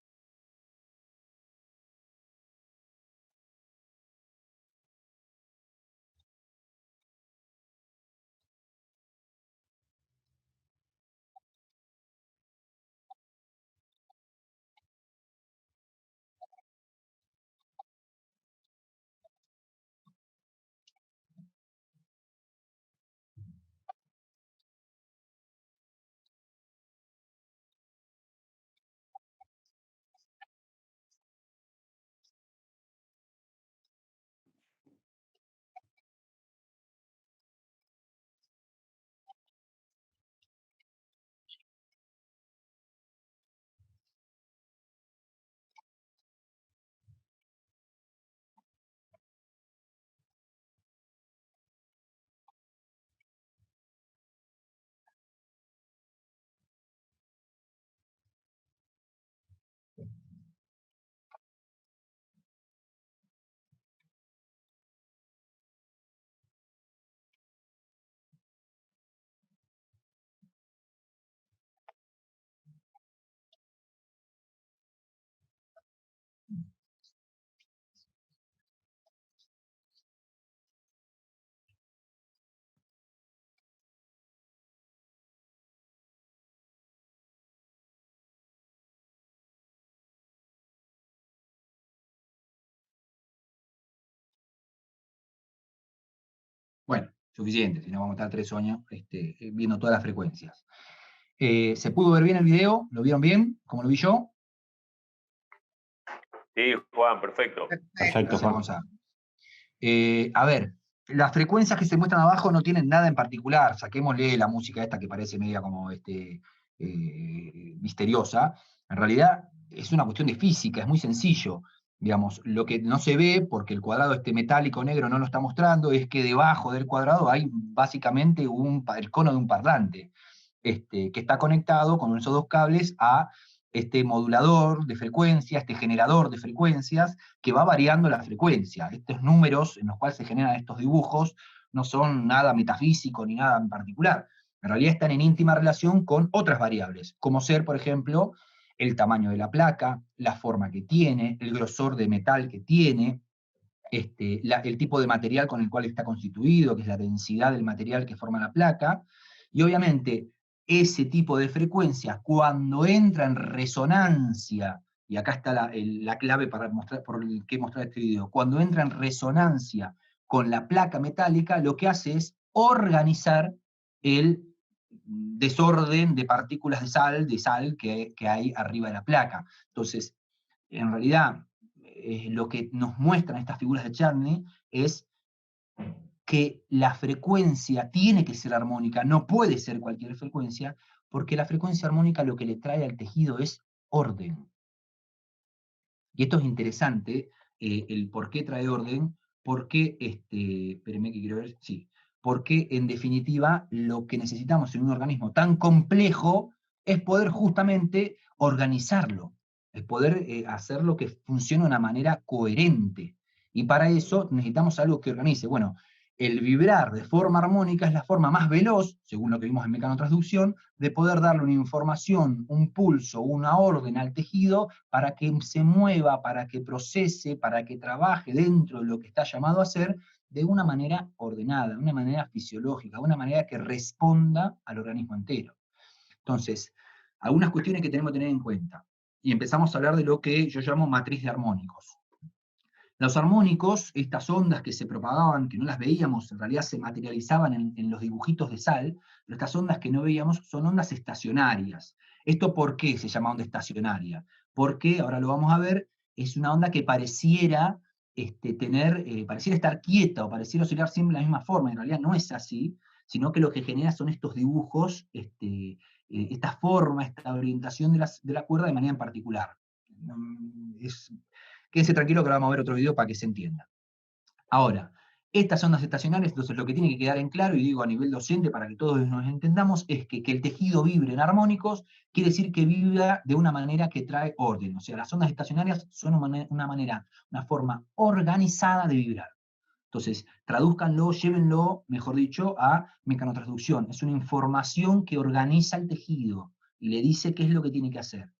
suficiente, si no vamos a estar 3 años viendo todas las frecuencias. ¿Se pudo ver bien el video? ¿Lo vieron bien? ¿Cómo lo vi yo? Sí, Juan, perfecto. Perfecto, Gracias, Juan. Gonzalo. A ver, las frecuencias que se muestran abajo no tienen nada en particular. Saquémosle la música esta que parece media como misteriosa. En realidad es una cuestión de física, es muy sencillo. Digamos, lo que no se ve, porque el cuadrado metálico negro no lo está mostrando, es que debajo del cuadrado hay básicamente el cono de un parlante, que está conectado con esos dos cables a este modulador de frecuencia, este generador de frecuencias, que va variando la frecuencia. Estos números en los cuales se generan estos dibujos no son nada metafísico ni nada en particular. En realidad están en íntima relación con otras variables, como ser, por ejemplo, el tamaño de la placa, la forma que tiene, el grosor de metal que tiene, el tipo de material con el cual está constituido, que es la densidad del material que forma la placa, y obviamente ese tipo de frecuencia, cuando entra en resonancia, y acá está la clave para mostrar, por el que mostrar este video, cuando entra en resonancia con la placa metálica, lo que hace es organizar el desorden de partículas de sal que hay arriba de la placa. Entonces, en realidad, lo que nos muestran estas figuras de Chladni es que la frecuencia tiene que ser armónica, no puede ser cualquier frecuencia, porque la frecuencia armónica lo que le trae al tejido es orden. Y esto es interesante, el por qué trae orden, porque, espérenme que quiero ver, sí, porque en definitiva lo que necesitamos en un organismo tan complejo es poder justamente organizarlo, es poder hacerlo que funcione de una manera coherente. Y para eso necesitamos algo que organice. Bueno, el vibrar de forma armónica es la forma más veloz, según lo que vimos en mecanotransducción, de poder darle una información, un pulso, una orden al tejido para que se mueva, para que procese, para que trabaje dentro de lo que está llamado a ser de una manera ordenada, de una manera fisiológica, de una manera que responda al organismo entero. Entonces, algunas cuestiones que tenemos que tener en cuenta. Y empezamos a hablar de lo que yo llamo matriz de armónicos. Los armónicos, estas ondas que se propagaban, que no las veíamos, en realidad se materializaban en los dibujitos de sal, pero estas ondas que no veíamos son ondas estacionarias. ¿Esto por qué se llama onda estacionaria? Porque, ahora lo vamos a ver, es una onda que pareciera pareciera estar quieta o pareciera oscilar siempre de la misma forma. En realidad no es así, sino que lo que genera son estos dibujos, esta forma, esta orientación de la cuerda de manera en particular. Quédense tranquilo que ahora vamos a ver otro video para que se entienda. Ahora, estas ondas estacionarias, entonces lo que tiene que quedar en claro, y digo a nivel docente para que todos nos entendamos, es que el tejido vibre en armónicos quiere decir que vibra de una manera que trae orden. O sea, las ondas estacionarias son una forma organizada de vibrar. Entonces, tradúzcanlo, llévenlo, mejor dicho, a mecanotransducción. Es una información que organiza el tejido y le dice qué es lo que tiene que hacer.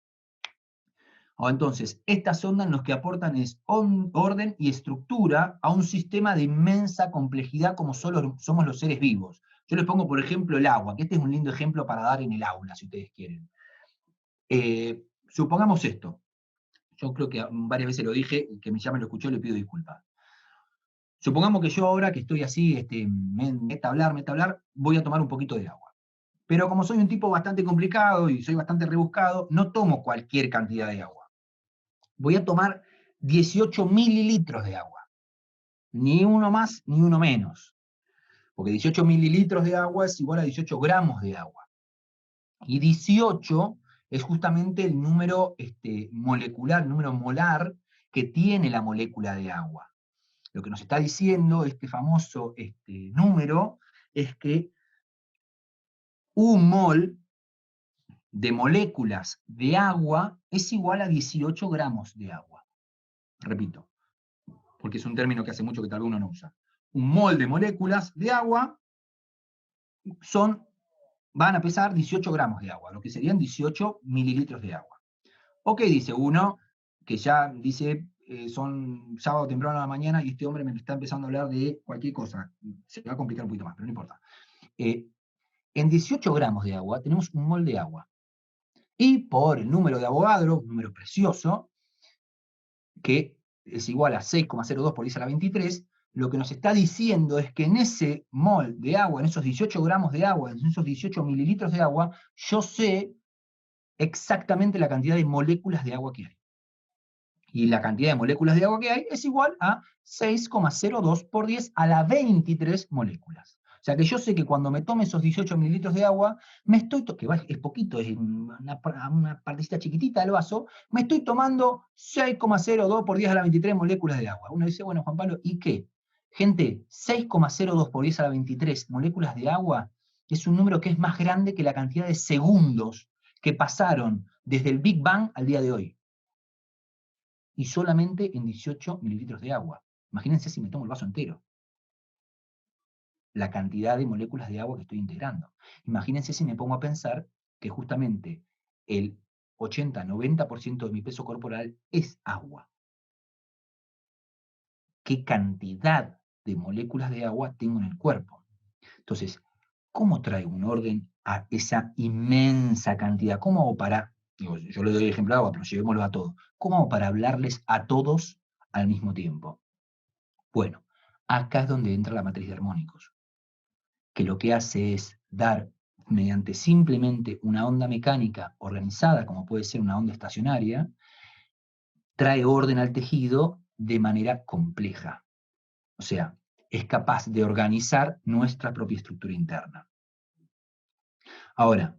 Entonces, estas ondas lo que aportan es orden y estructura a un sistema de inmensa complejidad como solo somos los seres vivos. Yo les pongo, por ejemplo, el agua, que este es un lindo ejemplo para dar en el aula, si ustedes quieren. Supongamos esto. Yo creo que varias veces lo dije, el que me llame lo escuchó, le pido disculpas. Supongamos que yo ahora que estoy así, meta a hablar, voy a tomar un poquito de agua. Pero como soy un tipo bastante complicado y soy bastante rebuscado, no tomo cualquier cantidad de agua. Voy a tomar 18 mililitros de agua. Ni uno más, ni uno menos. Porque 18 mililitros de agua es igual a 18 gramos de agua. Y 18 es justamente el número molecular, el número molar que tiene la molécula de agua. Lo que nos está diciendo este famoso número es que un mol de moléculas de agua es igual a 18 gramos de agua. Repito, porque es un término que hace mucho que tal vez uno no usa. Un mol de moléculas de agua van a pesar 18 gramos de agua, lo que serían 18 mililitros de agua. Ok, dice uno, que ya dice, son sábado temprano a la mañana y este hombre me está empezando a hablar de cualquier cosa. Se va a complicar un poquito más, pero no importa. En 18 gramos de agua tenemos un mol de agua. Y por el número de Avogadro, un número precioso, que es igual a 6,02 por 10 a la 23, lo que nos está diciendo es que en ese mol de agua, en esos 18 gramos de agua, en esos 18 mililitros de agua, yo sé exactamente la cantidad de moléculas de agua que hay. Y la cantidad de moléculas de agua que hay es igual a 6,02 por 10 a la 23 moléculas. O sea que yo sé que cuando me tome esos 18 mililitros de agua, me estoy, que es poquito, es una partecita chiquitita del vaso, me estoy tomando 6,02 por 10 a la 23 moléculas de agua. Uno dice, bueno, Juan Pablo, ¿y qué? Gente, 6,02 por 10 a la 23 moléculas de agua es un número que es más grande que la cantidad de segundos que pasaron desde el Big Bang al día de hoy. Y solamente en 18 mililitros de agua. Imagínense si me tomo el vaso entero. La cantidad de moléculas de agua que estoy integrando. Imagínense si me pongo a pensar que justamente el 80-90% de mi peso corporal es agua. ¿Qué cantidad de moléculas de agua tengo en el cuerpo? Entonces, ¿cómo traigo un orden a esa inmensa cantidad? ¿Cómo hago para, digo, yo le doy el ejemplo de agua, pero llevémoslo a todo, ¿cómo hago para hablarles a todos al mismo tiempo? Bueno, acá es donde entra la matriz de armónicos, que lo que hace es dar, mediante simplemente una onda mecánica organizada, como puede ser una onda estacionaria, trae orden al tejido de manera compleja. O sea, es capaz de organizar nuestra propia estructura interna. Ahora,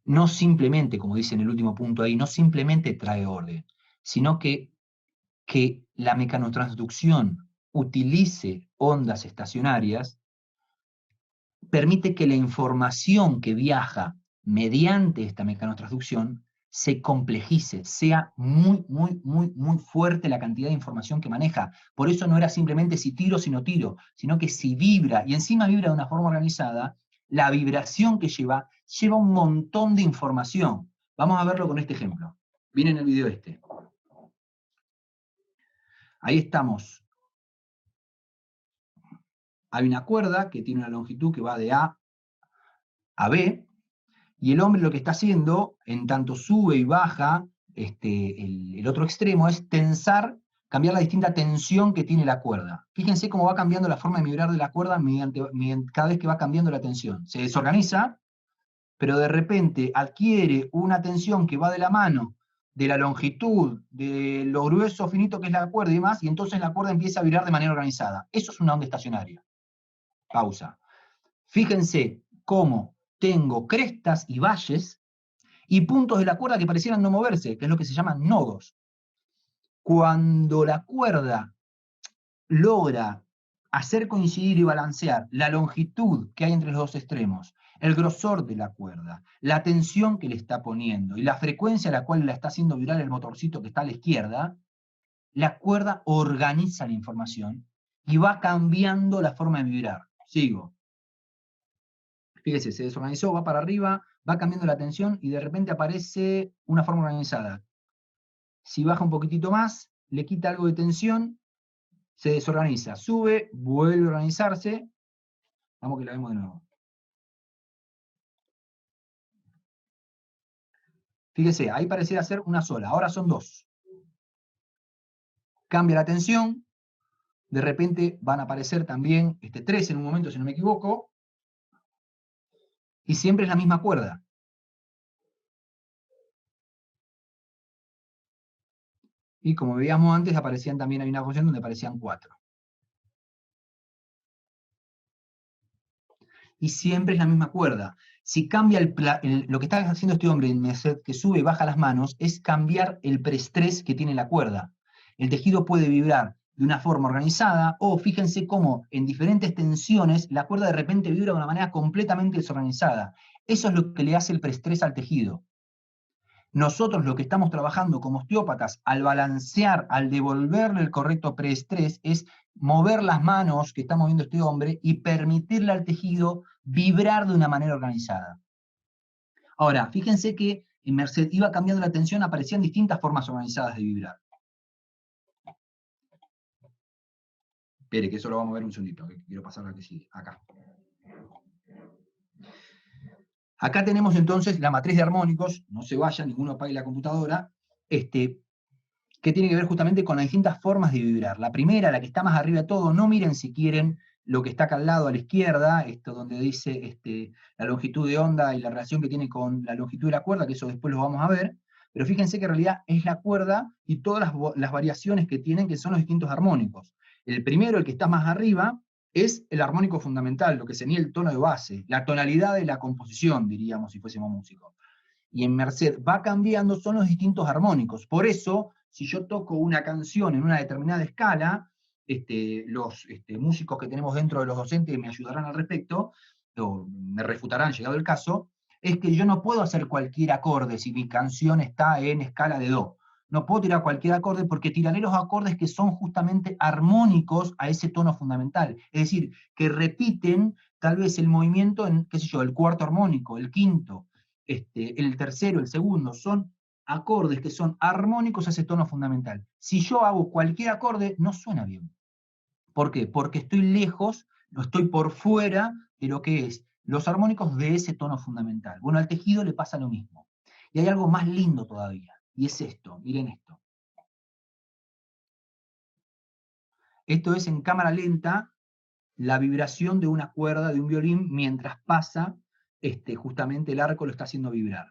no simplemente, como dice en el último punto ahí, no simplemente trae orden, sino que la mecanotransducción utilice ondas estacionarias permite que la información que viaja mediante esta mecanotransducción se complejice, sea muy, muy, muy, muy fuerte la cantidad de información que maneja. Por eso no era simplemente si tiro, si no tiro, sino que si vibra, y encima vibra de una forma organizada, la vibración que lleva un montón de información. Vamos a verlo con este ejemplo. Viene en el video este. Ahí estamos. Hay una cuerda que tiene una longitud que va de A a B, y el hombre lo que está haciendo, en tanto sube y baja el otro extremo, es tensar, cambiar la distinta tensión que tiene la cuerda. Fíjense cómo va cambiando la forma de vibrar de la cuerda cada vez que va cambiando la tensión. Se desorganiza, pero de repente adquiere una tensión que va de la mano de la longitud, de lo grueso, finito que es la cuerda y demás, y entonces la cuerda empieza a vibrar de manera organizada. Eso es una onda estacionaria. Pausa. Fíjense cómo tengo crestas y valles y puntos de la cuerda que parecieran no moverse, que es lo que se llaman nodos. Cuando la cuerda logra hacer coincidir y balancear la longitud que hay entre los dos extremos, el grosor de la cuerda, la tensión que le está poniendo y la frecuencia a la cual la está haciendo vibrar el motorcito que está a la izquierda, la cuerda organiza la información y va cambiando la forma de vibrar. Sigo. Fíjese, se desorganizó, va para arriba, va cambiando la tensión y de repente aparece una forma organizada. Si baja un poquitito más, le quita algo de tensión, se desorganiza, sube, vuelve a organizarse. Vamos que la vemos de nuevo. Fíjese, ahí pareciera ser una sola, ahora son dos. Cambia la tensión, de repente van a aparecer también tres en un momento, si no me equivoco, y siempre es la misma cuerda. Y como veíamos antes, aparecían también, hay una función donde aparecían 4. Y siempre es la misma cuerda. Si cambia lo que está haciendo este hombre en Merced, que sube y baja las manos, es cambiar el preestrés que tiene la cuerda. El tejido puede vibrar de una forma organizada, o fíjense cómo en diferentes tensiones la cuerda de repente vibra de una manera completamente desorganizada. Eso es lo que le hace el preestrés al tejido. Nosotros lo que estamos trabajando como osteópatas al balancear, al devolverle el correcto preestrés, es mover las manos que está moviendo este hombre y permitirle al tejido vibrar de una manera organizada. Ahora, fíjense que en Merced iba cambiando la tensión, aparecían distintas formas organizadas de vibrar. Espere, que eso lo vamos a ver un segundito, que quiero pasar a la que sigue, acá. Acá tenemos entonces la matriz de armónicos, no se vayan, ninguno apague la computadora. que tiene que ver justamente con las distintas formas de vibrar. La primera, la que está más arriba de todo, no miren si quieren lo que está acá al lado a la izquierda, esto donde dice la longitud de onda y la relación que tiene con la longitud de la cuerda, que eso después lo vamos a ver, pero fíjense que en realidad es la cuerda y todas las variaciones que tienen, que son los distintos armónicos. El primero, el que está más arriba, es el armónico fundamental, lo que sería el tono de base, la tonalidad de la composición, diríamos, si fuésemos músicos. Y en merced va cambiando, son los distintos armónicos. Por eso, si yo toco una canción en una determinada escala, los músicos que tenemos dentro de los docentes me ayudarán al respecto, o me refutarán, llegado el caso, es que yo no puedo hacer cualquier acorde si mi canción está en escala de do. No puedo tirar cualquier acorde porque tiraré los acordes que son justamente armónicos a ese tono fundamental. Es decir, que repiten tal vez el movimiento en, qué sé yo, el cuarto armónico, el quinto, el tercero, el segundo, son acordes que son armónicos a ese tono fundamental. Si yo hago cualquier acorde, no suena bien. ¿Por qué? Porque estoy lejos, no estoy por fuera de lo que es los armónicos de ese tono fundamental. Bueno, al tejido le pasa lo mismo. Y hay algo más lindo todavía, y es esto, miren esto. Esto es en cámara lenta la vibración de una cuerda de un violín mientras pasa, justamente el arco lo está haciendo vibrar.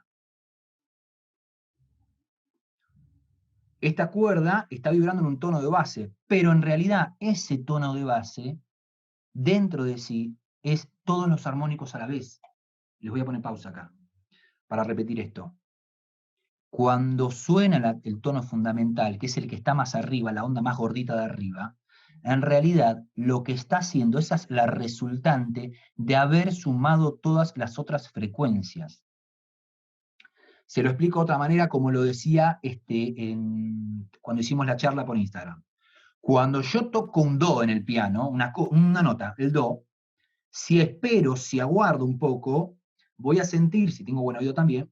Esta cuerda está vibrando en un tono de base, pero en realidad ese tono de base, dentro de sí, es todos los armónicos a la vez. Les voy a poner pausa acá, para repetir esto. Cuando suena el tono fundamental, que es el que está más arriba, la onda más gordita de arriba, en realidad lo que está haciendo, esa es la resultante de haber sumado todas las otras frecuencias. Se lo explico de otra manera, como lo decía cuando hicimos la charla por Instagram. Cuando yo toco un do en el piano, una nota, el do, si espero, si aguardo un poco, voy a sentir, si tengo buen oído también,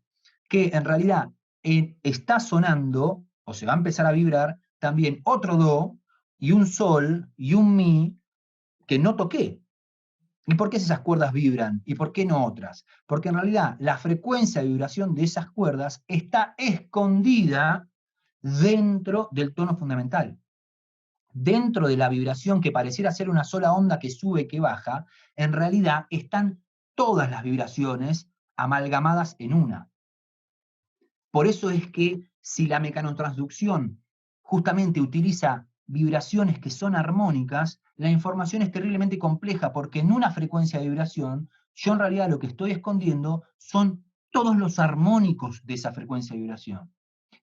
que en realidad está sonando, o se va a empezar a vibrar, también otro do, y un sol, y un mi, que no toqué. ¿Y por qué esas cuerdas vibran? ¿Y por qué no otras? Porque en realidad la frecuencia de vibración de esas cuerdas está escondida dentro del tono fundamental. Dentro de la vibración que pareciera ser una sola onda que sube y que baja, en realidad están todas las vibraciones amalgamadas en una. Por eso es que si la mecanotransducción justamente utiliza vibraciones que son armónicas, la información es terriblemente compleja, porque en una frecuencia de vibración, yo en realidad lo que estoy escondiendo son todos los armónicos de esa frecuencia de vibración.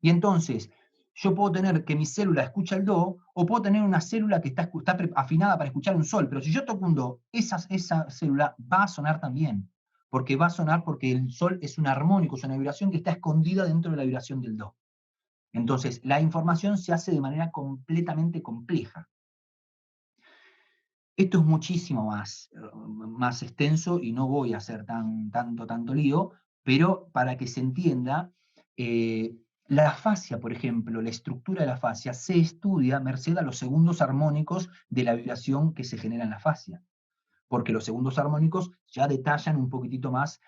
Y entonces, yo puedo tener que mi célula escucha el do, o puedo tener una célula que está afinada para escuchar un sol, pero si yo toco un do, esa célula va a sonar también, porque va a sonar porque el sol es un armónico, es una vibración que está escondida dentro de la vibración del do. Entonces, la información se hace de manera completamente compleja. Esto es muchísimo más extenso y no voy a hacer tanto lío, pero para que se entienda, la fascia, por ejemplo, la estructura de la fascia se estudia merced a los segundos armónicos de la vibración que se genera en la fascia, porque los segundos armónicos ya detallan un poquitito más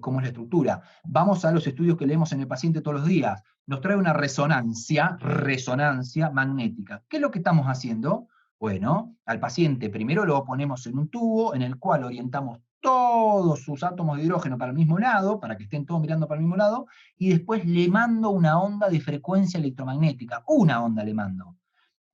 cómo es la estructura. Vamos a los estudios que leemos en el paciente todos los días. Nos trae una resonancia magnética. ¿Qué es lo que estamos haciendo? Bueno, al paciente primero lo ponemos en un tubo en el cual orientamos todos sus átomos de hidrógeno para el mismo lado, para que estén todos mirando para el mismo lado, y después le mando una onda de frecuencia electromagnética, una onda le mando.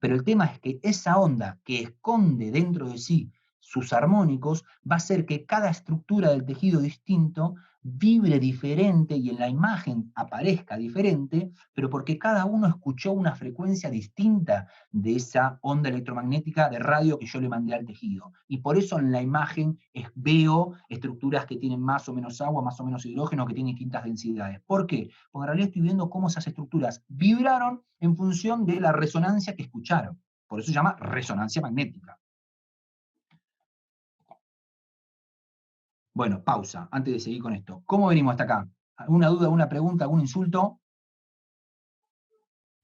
Pero el tema es que esa onda que esconde dentro de sí sus armónicos va a hacer que cada estructura del tejido distinto vibre diferente y en la imagen aparezca diferente, pero porque cada uno escuchó una frecuencia distinta de esa onda electromagnética de radio que yo le mandé al tejido. Y por eso en la imagen veo estructuras que tienen más o menos agua, más o menos hidrógeno, que tienen distintas densidades. ¿Por qué? Porque en realidad estoy viendo cómo esas estructuras vibraron en función de la resonancia que escucharon. Por eso se llama resonancia magnética. Bueno, pausa, antes de seguir con esto. ¿Cómo venimos hasta acá? ¿Alguna duda, alguna pregunta, algún insulto?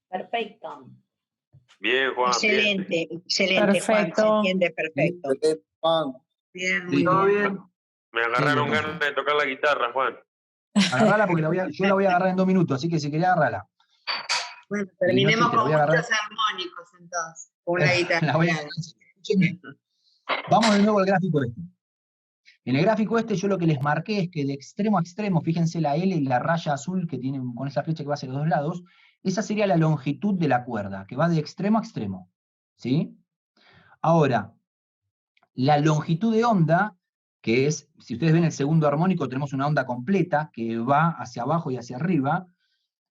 Perfecto. Bien, Juan. Excelente, bien. excelente, Perfecto. Juan, se entiende perfecto. Juan. Bien, Sí, muy todo bien. bien. Me agarraron Sí, ganas de tocar la guitarra, Juan. Agarrala porque yo la voy a agarrar en 2 minutos, así que si querés agarrala. Bueno, Y no terminemos existe, lo con voy a agarrar. muchos armónicos entonces, con una guitarra. La voy a agarrar. Escúcheme. Vamos de nuevo al gráfico este. En el gráfico este yo lo que les marqué es que de extremo a extremo, fíjense la L y la raya azul que tienen con esa flecha que va hacia los dos lados, esa sería la longitud de la cuerda, que va de extremo a extremo. ¿Sí? Ahora, la longitud de onda, que es, si ustedes ven el segundo armónico, tenemos una onda completa que va hacia abajo y hacia arriba.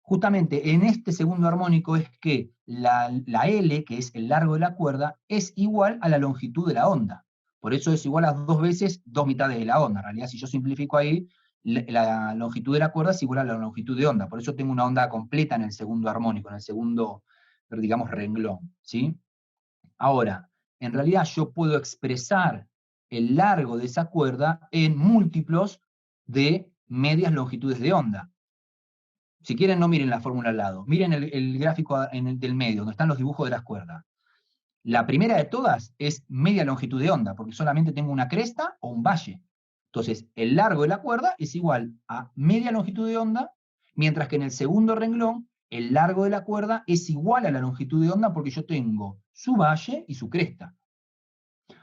Justamente en este segundo armónico es que la L, que es el largo de la cuerda, es igual a la longitud de la onda. Por eso es igual a 2 veces 2 mitades de la onda. En realidad, si yo simplifico ahí, la longitud de la cuerda es igual a la longitud de onda. Por eso tengo una onda completa en el segundo armónico, en el segundo, digamos, renglón. ¿Sí? Ahora, en realidad yo puedo expresar el largo de esa cuerda en múltiplos de medias longitudes de onda. Si quieren, no miren la fórmula al lado. Miren el gráfico del medio, donde están los dibujos de las cuerdas. La primera de todas es media longitud de onda, porque solamente tengo una cresta o un valle. Entonces, el largo de la cuerda es igual a media longitud de onda, mientras que en el segundo renglón, el largo de la cuerda es igual a la longitud de onda porque yo tengo su valle y su cresta.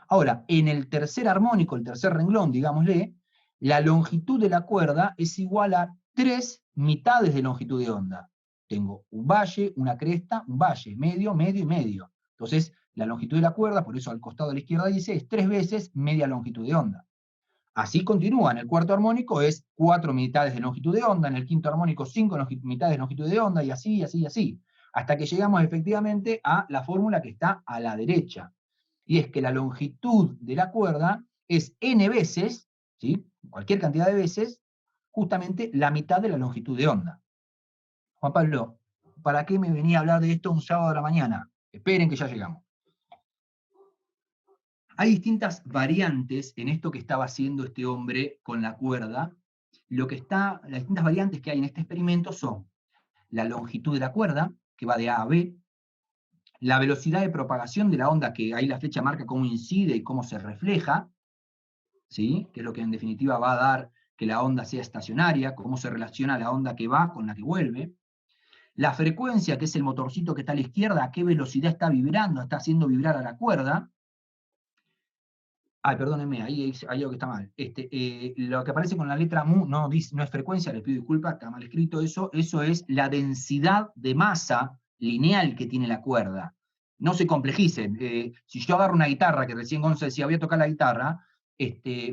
Ahora, en el tercer armónico, el tercer renglón, digámosle, la longitud de la cuerda es igual a 3 mitades de longitud de onda. Tengo un valle, una cresta, un valle, medio, medio y medio. Entonces, la longitud de la cuerda, por eso al costado de la izquierda dice, es 3 veces media longitud de onda. Así continúa, en el cuarto armónico es 4 mitades de longitud de onda, en el quinto armónico 5 mitades de longitud de onda, y así, así, así. Hasta que llegamos efectivamente a la fórmula que está a la derecha. Y es que la longitud de la cuerda es n veces, ¿sí? Cualquier cantidad de veces, justamente la mitad de la longitud de onda. Juan Pablo, ¿para qué me venía a hablar de esto un sábado a la mañana? Esperen que ya llegamos. Hay distintas variantes en esto que estaba haciendo este hombre con la cuerda. Las distintas variantes que hay en este experimento son la longitud de la cuerda, que va de A a B, la velocidad de propagación de la onda, que ahí la flecha marca cómo incide y cómo se refleja, ¿sí? Que es lo que en definitiva va a dar que la onda sea estacionaria, cómo se relaciona la onda que va con la que vuelve. La frecuencia, que es el motorcito que está a la izquierda, a qué velocidad está vibrando, está haciendo vibrar a la cuerda. Ay, perdónenme, ahí hay algo que está mal. Lo que aparece con la letra mu no es frecuencia, les pido disculpas, está mal escrito eso. Eso es la densidad de masa lineal que tiene la cuerda. No se complejicen. Si yo agarro una guitarra, que recién Gonzalo decía, voy a tocar la guitarra,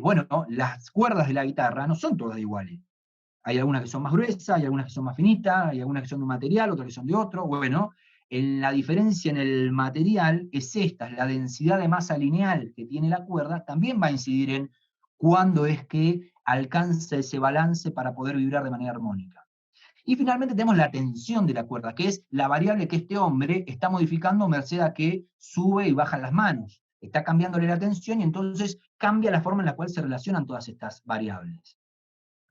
bueno, las cuerdas de la guitarra no son todas iguales. Hay algunas que son más gruesas, hay algunas que son más finitas, hay algunas que son de un material, otras que son de otro. Bueno, la diferencia en el material es esta, es la densidad de masa lineal que tiene la cuerda, también va a incidir en cuándo es que alcanza ese balance para poder vibrar de manera armónica. Y finalmente tenemos la tensión de la cuerda, que es la variable que este hombre está modificando merced a que sube y baja las manos. Está cambiándole la tensión y entonces cambia la forma en la cual se relacionan todas estas variables.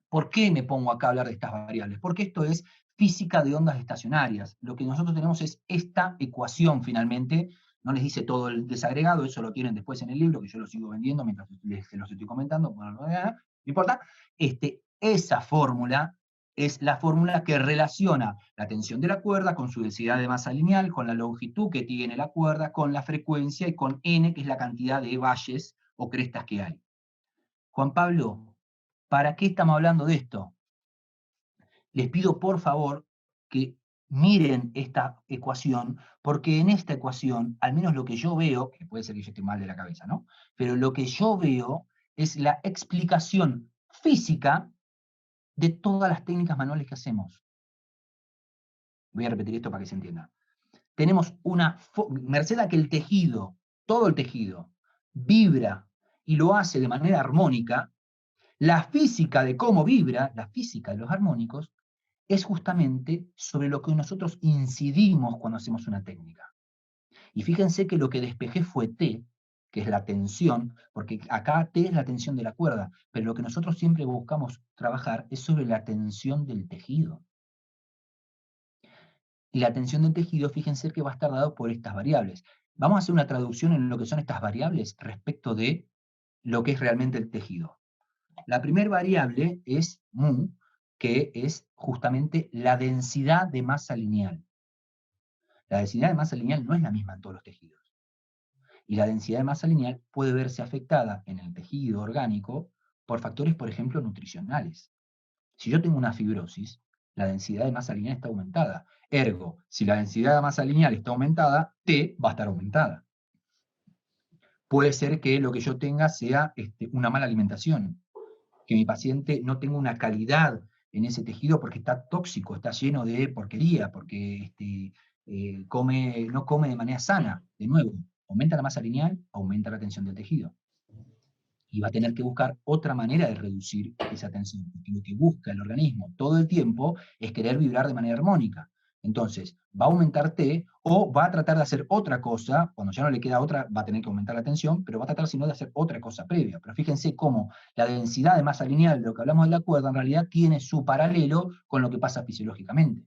¿Por qué me pongo acá a hablar de estas variables? Porque esto es física de ondas estacionarias. Lo que nosotros tenemos es esta ecuación finalmente, no les dice todo el desagregado, eso lo tienen después en el libro, que yo lo sigo vendiendo mientras se los estoy comentando, no importa. Esa fórmula es la fórmula que relaciona la tensión de la cuerda con su densidad de masa lineal, con la longitud que tiene la cuerda, con la frecuencia y con n, que es la cantidad de valles o crestas que hay. Juan Pablo, ¿para qué estamos hablando de esto? Les pido por favor que miren esta ecuación, porque en esta ecuación, al menos lo que yo veo, que puede ser que yo esté mal de la cabeza, ¿no? Pero lo que yo veo es la explicación física de todas las técnicas manuales que hacemos. Voy a repetir esto para que se entienda. Tenemos merced a que el tejido, todo el tejido, vibra y lo hace de manera armónica, la física de cómo vibra, la física de los armónicos, es justamente sobre lo que nosotros incidimos cuando hacemos una técnica. Y fíjense que lo que despejé fue T, que es la tensión, porque acá T es la tensión de la cuerda, pero lo que nosotros siempre buscamos trabajar es sobre la tensión del tejido. Y la tensión del tejido, fíjense que va a estar dado por estas variables. Vamos a hacer una traducción en lo que son estas variables respecto de lo que es realmente el tejido. La primera variable es mu, que es justamente la densidad de masa lineal. La densidad de masa lineal no es la misma en todos los tejidos. Y la densidad de masa lineal puede verse afectada en el tejido orgánico por factores, por ejemplo, nutricionales. Si yo tengo una fibrosis, la densidad de masa lineal está aumentada. Ergo, si la densidad de masa lineal está aumentada, T va a estar aumentada. Puede ser que lo que yo tenga sea una mala alimentación, que mi paciente no tenga una calidad en ese tejido porque está tóxico, está lleno de porquería, porque no come de manera sana. De nuevo, aumenta la masa lineal, aumenta la tensión del tejido. Y va a tener que buscar otra manera de reducir esa tensión, porque lo que busca el organismo todo el tiempo es querer vibrar de manera armónica. Entonces, va a aumentar T o va a tratar de hacer otra cosa, cuando ya no le queda otra, va a tener que aumentar la tensión, pero va a tratar sino de hacer otra cosa previa. Pero fíjense cómo la densidad de masa lineal, de lo que hablamos de la cuerda, en realidad tiene su paralelo con lo que pasa fisiológicamente.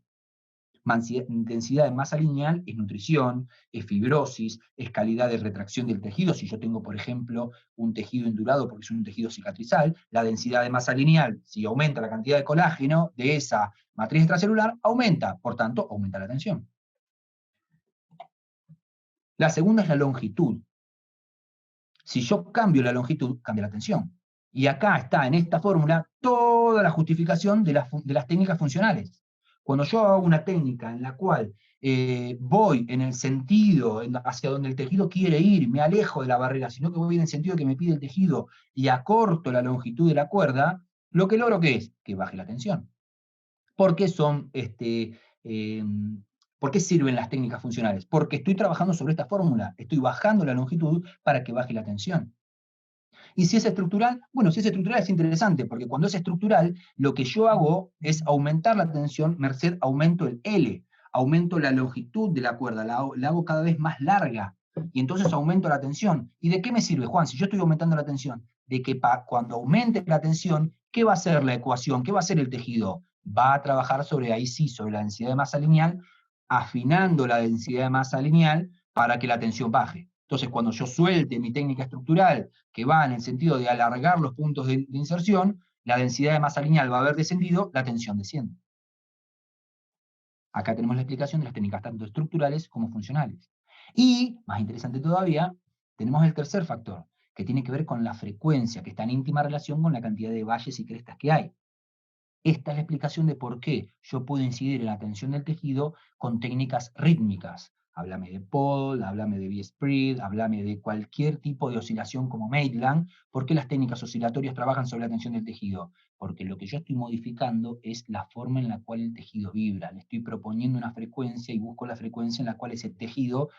Densidad de masa lineal es nutrición, es fibrosis, es calidad de retracción del tejido. Si yo tengo, por ejemplo, un tejido indurado porque es un tejido cicatrizal, la densidad de masa lineal, si aumenta la cantidad de colágeno de esa matriz extracelular, aumenta, por tanto, aumenta la tensión. La segunda es la longitud. Si yo cambio la longitud, cambia la tensión. Y acá está, en esta fórmula, toda la justificación de las técnicas funcionales. Cuando yo hago una técnica en la cual voy en el sentido hacia donde el tejido quiere ir, me alejo de la barrera, sino que voy en el sentido que me pide el tejido y acorto la longitud de la cuerda, lo que logro ¿qué es? Que baje la tensión. ¿Por qué ¿por qué sirven las técnicas funcionales? Porque estoy trabajando sobre esta fórmula, estoy bajando la longitud para que baje la tensión. Y si es estructural, bueno, si es estructural es interesante, porque cuando es estructural, lo que yo hago es aumentar la tensión, merced aumento el L, aumento la longitud de la cuerda, la hago cada vez más larga, y entonces aumento la tensión. ¿Y de qué me sirve, Juan, si yo estoy aumentando la tensión? De que cuando aumente la tensión, ¿qué va a hacer la ecuación? ¿Qué va a hacer el tejido? Va a trabajar sobre la densidad de masa lineal, afinando la densidad de masa lineal para que la tensión baje. Entonces, cuando yo suelte mi técnica estructural, que va en el sentido de alargar los puntos de inserción, la densidad de masa lineal va a haber descendido, la tensión desciende. Acá tenemos la explicación de las técnicas tanto estructurales como funcionales. Y, más interesante todavía, tenemos el tercer factor, que tiene que ver con la frecuencia, que está en íntima relación con la cantidad de valles y crestas que hay. Esta es la explicación de por qué yo puedo incidir en la tensión del tejido con técnicas rítmicas. Háblame de Paul, háblame de B-Spread, háblame de cualquier tipo de oscilación como Maitland. ¿Por qué las técnicas oscilatorias trabajan sobre la tensión del tejido? Porque lo que yo estoy modificando es la forma en la cual el tejido vibra. Le estoy proponiendo una frecuencia y busco la frecuencia en la cual ese tejido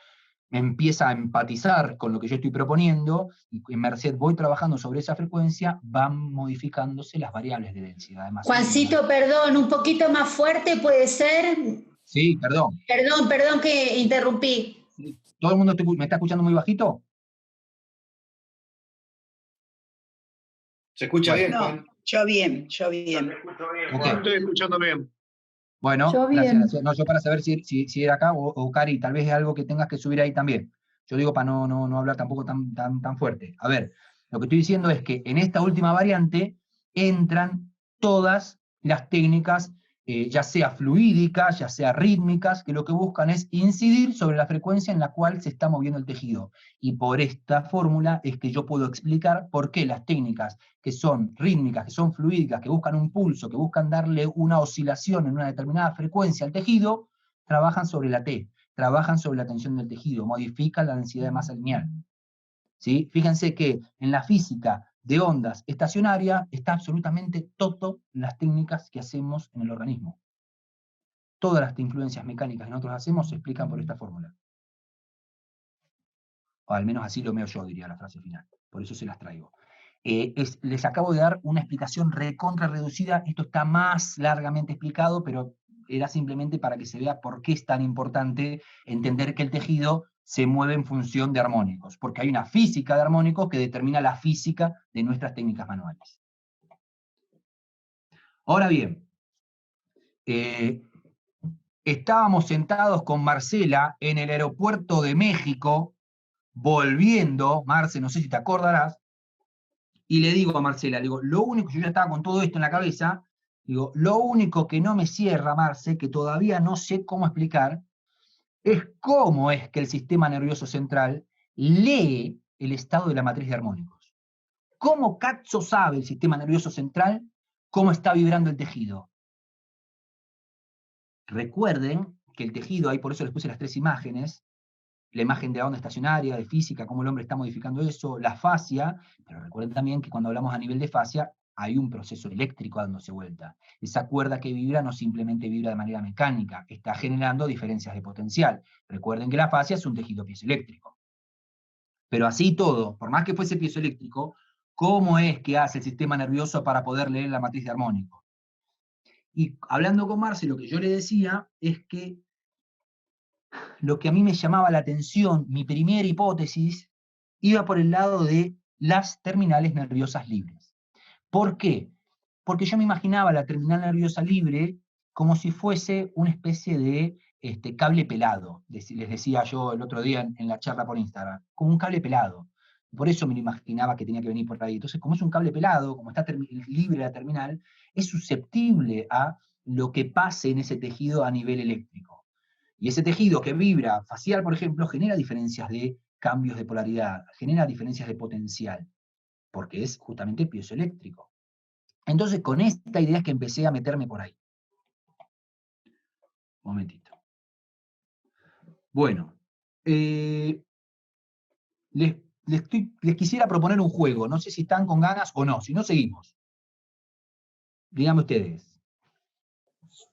empieza a empatizar con lo que yo estoy proponiendo, y en merced voy trabajando sobre esa frecuencia, van modificándose las variables de densidad de masa. Juancito, perdón, un poquito más fuerte puede ser. Sí, perdón. Perdón que interrumpí. ¿Todo el mundo me está escuchando muy bajito? ¿Se escucha bien, Juan? No, yo bien. Ok. Estoy escuchando bien. Bueno, Yo bien. gracias. No, yo para saber si era acá o Cari, tal vez es algo que tengas que subir ahí también. Yo digo para no hablar tampoco tan fuerte. A ver, lo que estoy diciendo es que en esta última variante entran todas las técnicas, ya sea fluídicas, ya sea rítmicas, que lo que buscan es incidir sobre la frecuencia en la cual se está moviendo el tejido. Y por esta fórmula es que yo puedo explicar por qué las técnicas que son rítmicas, que son fluídicas, que buscan un pulso, que buscan darle una oscilación en una determinada frecuencia al tejido, trabajan sobre la T, trabajan sobre la tensión del tejido, modifican la densidad de masa lineal. ¿Sí? Fíjense que en la física de ondas estacionarias está absolutamente todo las técnicas que hacemos en el organismo. Todas las influencias mecánicas que nosotros hacemos se explican por esta fórmula. O al menos así lo veo yo, diría la frase final. Por eso se las traigo. Les acabo de dar una explicación recontra reducida. Esto está más largamente explicado, pero era simplemente para que se vea por qué es tan importante entender que el tejido se mueve en función de armónicos, porque hay una física de armónicos que determina la física de nuestras técnicas manuales. Ahora bien, estábamos sentados con Marcela en el aeropuerto de México, volviendo, Marce, no sé si te acordarás, y le digo a Marcela, digo, lo único, yo ya estaba con todo esto en la cabeza, digo, lo único que no me cierra, Marce, que todavía no sé cómo explicar, es cómo es que el sistema nervioso central lee el estado de la matriz de armónicos. ¿Cómo cazzo sabe el sistema nervioso central cómo está vibrando el tejido? Recuerden que el tejido, ahí por eso les puse las 3 imágenes, la imagen de la onda estacionaria, de física, cómo el hombre está modificando eso, la fascia, pero recuerden también que cuando hablamos a nivel de fascia, hay un proceso eléctrico dándose vuelta. Esa cuerda que vibra no simplemente vibra de manera mecánica, está generando diferencias de potencial. Recuerden que la fascia es un tejido piezoeléctrico. Pero así todo, por más que fuese piezoeléctrico, ¿cómo es que hace el sistema nervioso para poder leer la matriz de armónico? Y hablando con Marce, lo que yo le decía es que lo que a mí me llamaba la atención, mi primera hipótesis, iba por el lado de las terminales nerviosas libres. ¿Por qué? Porque yo me imaginaba la terminal nerviosa libre como si fuese una especie de cable pelado, les decía yo el otro día en la charla por Instagram, como un cable pelado. Por eso me lo imaginaba que tenía que venir por ahí. Entonces, como es un cable pelado, como está libre la terminal, es susceptible a lo que pase en ese tejido a nivel eléctrico. Y ese tejido que vibra facial, por ejemplo, genera diferencias de cambios de polaridad, genera diferencias de potencial, porque es justamente piezoeléctrico. Entonces, con esta idea es que empecé a meterme por ahí. Un momentito. Bueno, les quisiera proponer un juego. No sé si están con ganas o no. Si no, seguimos. Díganme ustedes.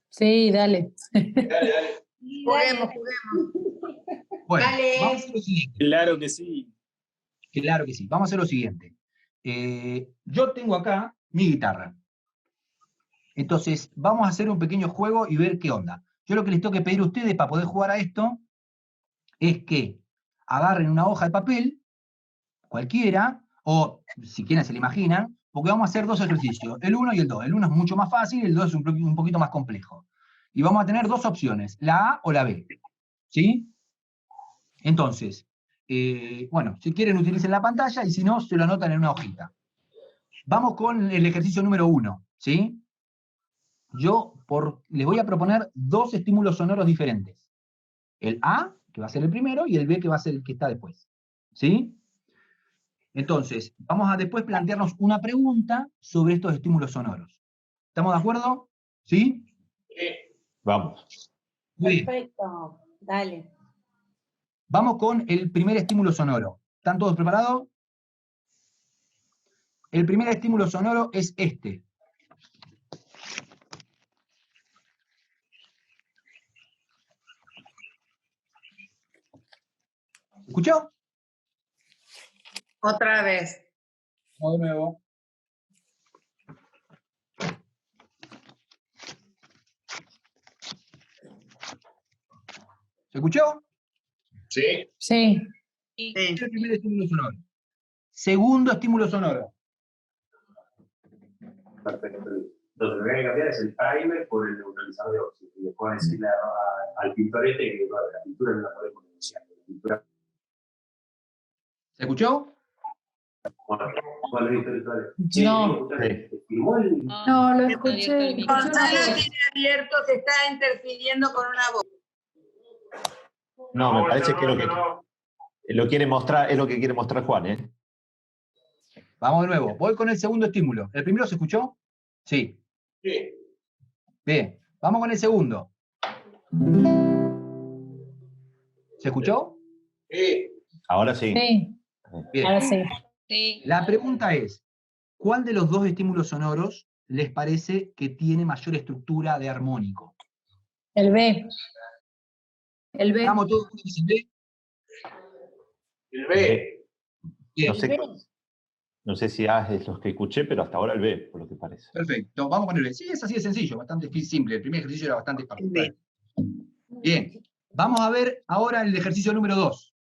Sí, dale. Dale. Juguemos. Bueno, Dale. vamos a hacer lo siguiente. Claro que sí. Claro que sí. Vamos a hacer lo siguiente. Yo tengo acá mi guitarra. Entonces, vamos a hacer un pequeño juego y ver qué onda. Yo lo que les tengo que pedir a ustedes para poder jugar a esto es que agarren una hoja de papel, cualquiera, o si quieren se la imaginan, porque vamos a hacer 2 ejercicios, el 1 y el 2. El 1 es mucho más fácil, el 2 es un poquito más complejo. Y vamos a tener 2 opciones, la A o la B. ¿Sí? Entonces, bueno, si quieren utilicen la pantalla y si no, se lo anotan en una hojita. Vamos con el ejercicio número 1, ¿sí? Yo les voy a proponer 2 estímulos sonoros diferentes. El A, que va a ser el primero, y el B, que va a ser el que está después. ¿Sí? Entonces, vamos a después plantearnos una pregunta sobre estos estímulos sonoros. ¿Estamos de acuerdo? ¿Sí? Vamos. Muy bien. Perfecto. Dale. Vamos con el primer estímulo sonoro. ¿Están todos preparados? El primer estímulo sonoro es este. ¿Escuchó? Otra vez. De nuevo. ¿Se escuchó? Sí. Sí. Este es el primer estímulo sonoro. Segundo estímulo sonoro. Perfecto. Lo que hay que cambiar es el primer por el neutralizador de óxido. Y después decirle al pintor que bueno, la pintura no la podemos negociar. La pintura, ¿Se escuchó? bueno, virtuales. No. ¿Firmó el? No, lo escuché. Gonzalo tiene abierto, se está interfiriendo con una voz. No, me parece que lo quiere mostrar, es lo que quiere mostrar Juan, ¿eh? Vamos de nuevo. Voy con el segundo estímulo. ¿El primero se escuchó? Sí. Sí. Bien. Vamos con el segundo. ¿Se escuchó? Sí. Ahora sí. Sí, Bien. ahora sí. La pregunta es, ¿cuál de los 2 estímulos sonoros les parece que tiene mayor estructura de armónico? El B. El B. ¿Estamos todos juntos en B? El B. Bien. No sé si A es los que escuché, pero hasta ahora el B, por lo que parece. Perfecto. Vamos con el B. Sí, es así de sencillo, bastante simple. El primer ejercicio era bastante fácil. Bien. Vamos a ver ahora el ejercicio número 2.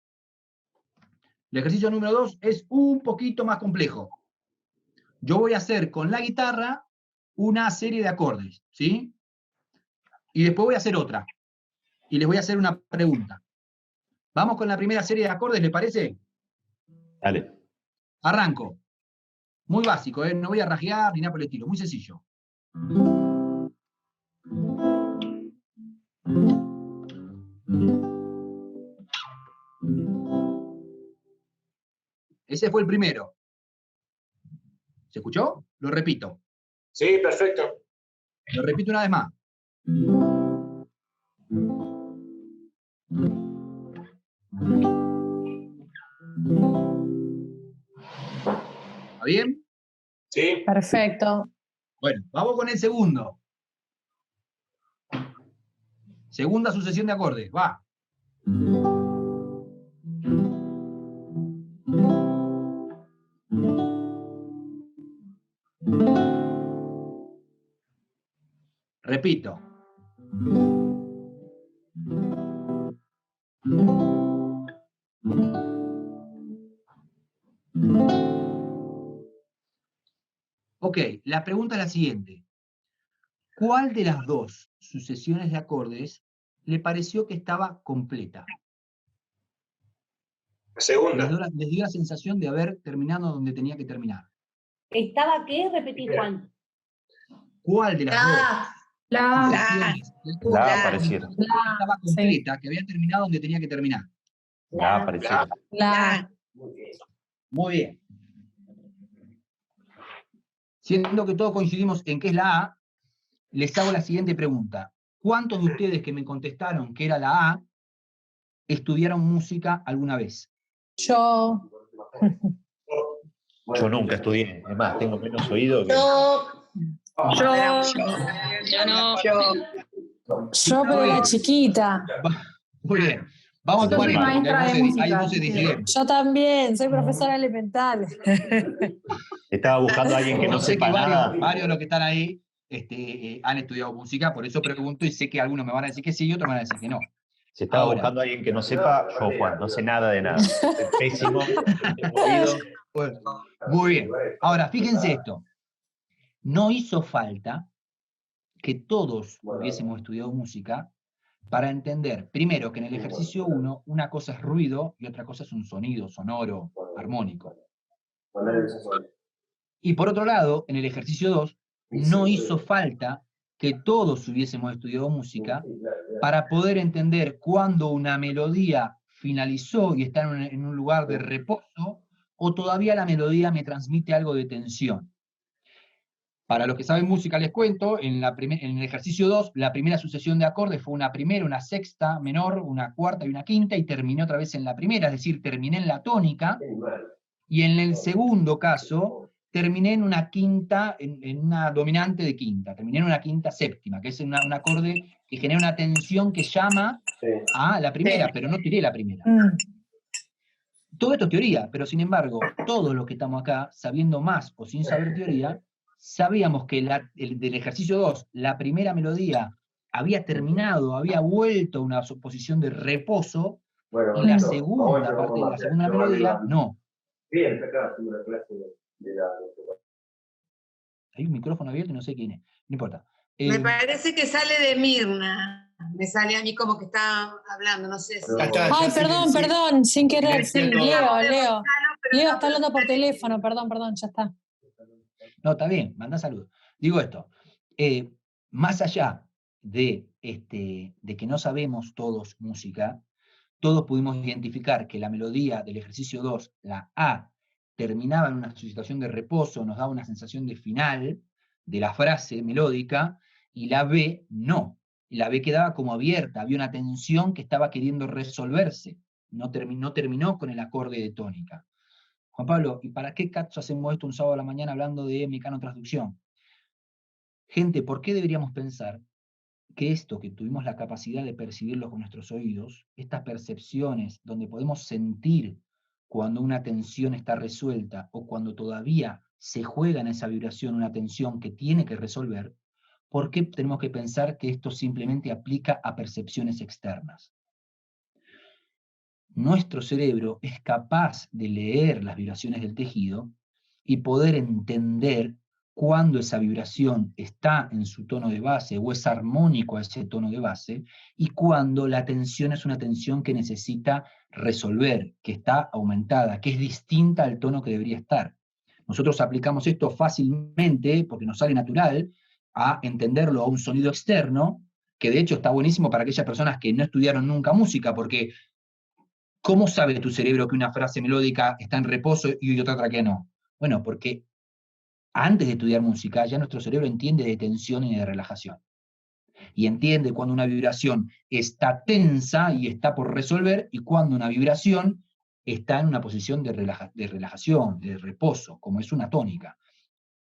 El ejercicio número 2 es un poquito más complejo. Yo voy a hacer con la guitarra una serie de acordes, ¿sí? Y después voy a hacer otra. Y les voy a hacer una pregunta. Vamos con la primera serie de acordes, ¿les parece? Dale. Arranco. Muy básico, ¿eh? No voy a rajear ni nada por el estilo. Muy sencillo. Ese fue el primero. ¿Se escuchó? Lo repito. Sí, perfecto. Lo repito una vez más. ¿Está bien? Sí. Perfecto. Bueno, vamos con el segundo. Segunda sucesión de acordes. Va. Repito. Ok, la pregunta es la siguiente. ¿Cuál de las dos sucesiones de acordes le pareció que estaba completa? La segunda. Les dio la sensación de haber terminado donde tenía que terminar. ¿Estaba qué? Repetí, Juan. ¿Cuál de las dos La, sucesiones de acordes La le pareciera. pareció que estaba completa, que había terminado donde tenía que terminar? La pareciera. la. Muy bien. Muy bien. Siendo que todos coincidimos en que es la A, les hago la siguiente pregunta. ¿Cuántos de ustedes que me contestaron que era la A estudiaron música alguna vez? Yo. Yo nunca estudié. Es más, tengo menos oído que. Yo no. Yo, pero era chiquita. Muy bien. Vamos a Yo tomar soy esto, maestra de porque música, hay voces así que- disidentes. Yo también, soy profesora elemental. Estaba buscando a alguien que no Sé que sepa nada. varios de los que están ahí han estudiado música, por eso pregunto y sé que algunos me van a decir que sí y otros me van a decir que no. Si estaba Ahora. buscando a alguien que no sepa, yo, Juan, no sé nada de nada. Soy pésimo, no tengo oído. Bueno, muy bien. Ahora, fíjense esto. No hizo falta que todos hubiésemos estudiado música para entender, primero, que en el ejercicio 1, una cosa es ruido y otra cosa es un sonido sonoro, armónico. Y por otro lado, en el ejercicio 2, no hizo falta que todos hubiésemos estudiado música para poder entender cuándo una melodía finalizó y está en un lugar de reposo, o todavía la melodía me transmite algo de tensión. Para los que saben música les cuento, en el ejercicio 2, la primera sucesión de acordes fue una primera, una sexta menor, una cuarta y una quinta, y terminé otra vez en la primera, es decir, terminé en la tónica, y en el segundo caso, terminé en una quinta, en una dominante de quinta, terminé en una quinta séptima, que es un acorde que genera una tensión que llama a la primera, pero no tiré la primera. Todo esto es teoría, pero sin embargo, todos los que estamos acá, sabiendo más o sin saber teoría, sabíamos que del ejercicio 2, la primera melodía había terminado, había vuelto a una posición de reposo, y la segunda parte de la segunda melodía, no. Bien, acá tuve una clase de la... Hay un micrófono abierto y no sé quién es, no importa. Me parece que sale de Mirna. Me sale a mí como que está hablando, no sé si... Ay, perdón, sin querer, sí. Silencié Leo está hablando por teléfono, perdón, ya está. No, está bien, manda saludos. Digo esto, más allá de que no sabemos todos música, todos pudimos identificar que la melodía del ejercicio 2, la A, terminaba en una situación de reposo, nos daba una sensación de final de la frase melódica, y la B no. Y la B quedaba como abierta, había una tensión que estaba queriendo resolverse, no terminó con el acorde de tónica. Juan Pablo, ¿y para qué cazzo hacemos esto un sábado a la mañana hablando de mecanotransducción? Gente, ¿por qué deberíamos pensar que esto que tuvimos la capacidad de percibirlo con nuestros oídos, estas percepciones donde podemos sentir cuando una tensión está resuelta o cuando todavía se juega en esa vibración una tensión que tiene que resolver, ¿por qué tenemos que pensar que esto simplemente aplica a percepciones externas? Nuestro cerebro es capaz de leer las vibraciones del tejido y poder entender cuándo esa vibración está en su tono de base o es armónico a ese tono de base, y cuándo la tensión es una tensión que necesita resolver, que está aumentada, que es distinta al tono que debería estar. Nosotros aplicamos esto fácilmente, porque nos sale natural, a entenderlo a un sonido externo, que de hecho está buenísimo para aquellas personas que no estudiaron nunca música, porque ¿Cómo sabe tu cerebro que una frase melódica está en reposo y otra que no? Bueno, porque antes de estudiar música, ya nuestro cerebro entiende de tensión y de relajación. Y entiende cuando una vibración está tensa y está por resolver, y cuando una vibración está en una posición de relajación, de reposo, como es una tónica.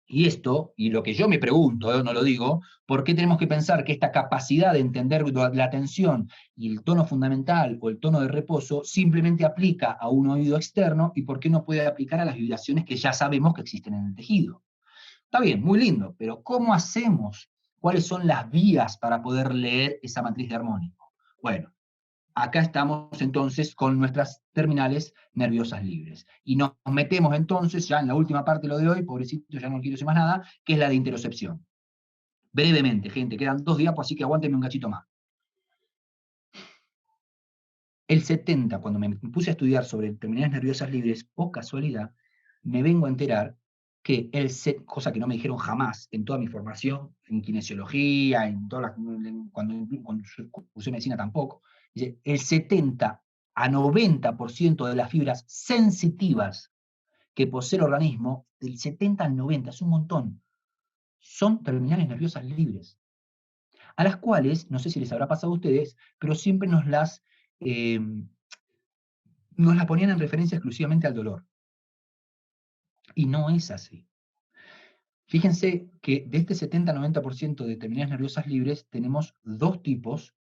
Y esto, y lo que yo me pregunto, no lo digo, ¿por qué tenemos que pensar que esta capacidad de entender la tensión y el tono fundamental o el tono de reposo simplemente aplica a un oído externo, y por qué no puede aplicar a las vibraciones que ya sabemos que existen en el tejido? Está bien, muy lindo, pero ¿cómo hacemos? ¿Cuáles son las vías para poder leer esa matriz de armónico? Bueno, acá estamos entonces con nuestras terminales nerviosas libres. Y nos metemos entonces, ya en la última parte de lo de hoy, pobrecito, ya no quiero decir más nada, que es la de interocepción. Brevemente, gente, quedan 2 diapos, así que aguántenme un cachito más. El 70, cuando me puse a estudiar sobre terminales nerviosas libres, por casualidad, me vengo a enterar que cosa que no me dijeron jamás en toda mi formación, en kinesiología, cuando cursé medicina tampoco, dice, el 70 a 90% de las fibras sensitivas que posee el organismo, del 70 al 90, es un montón, son terminales nerviosas libres, a las cuales, no sé si les habrá pasado a ustedes, pero siempre nos las ponían en referencia exclusivamente al dolor. Y no es así. Fíjense que de este 70-90% de terminales nerviosas libres tenemos 2 tipos,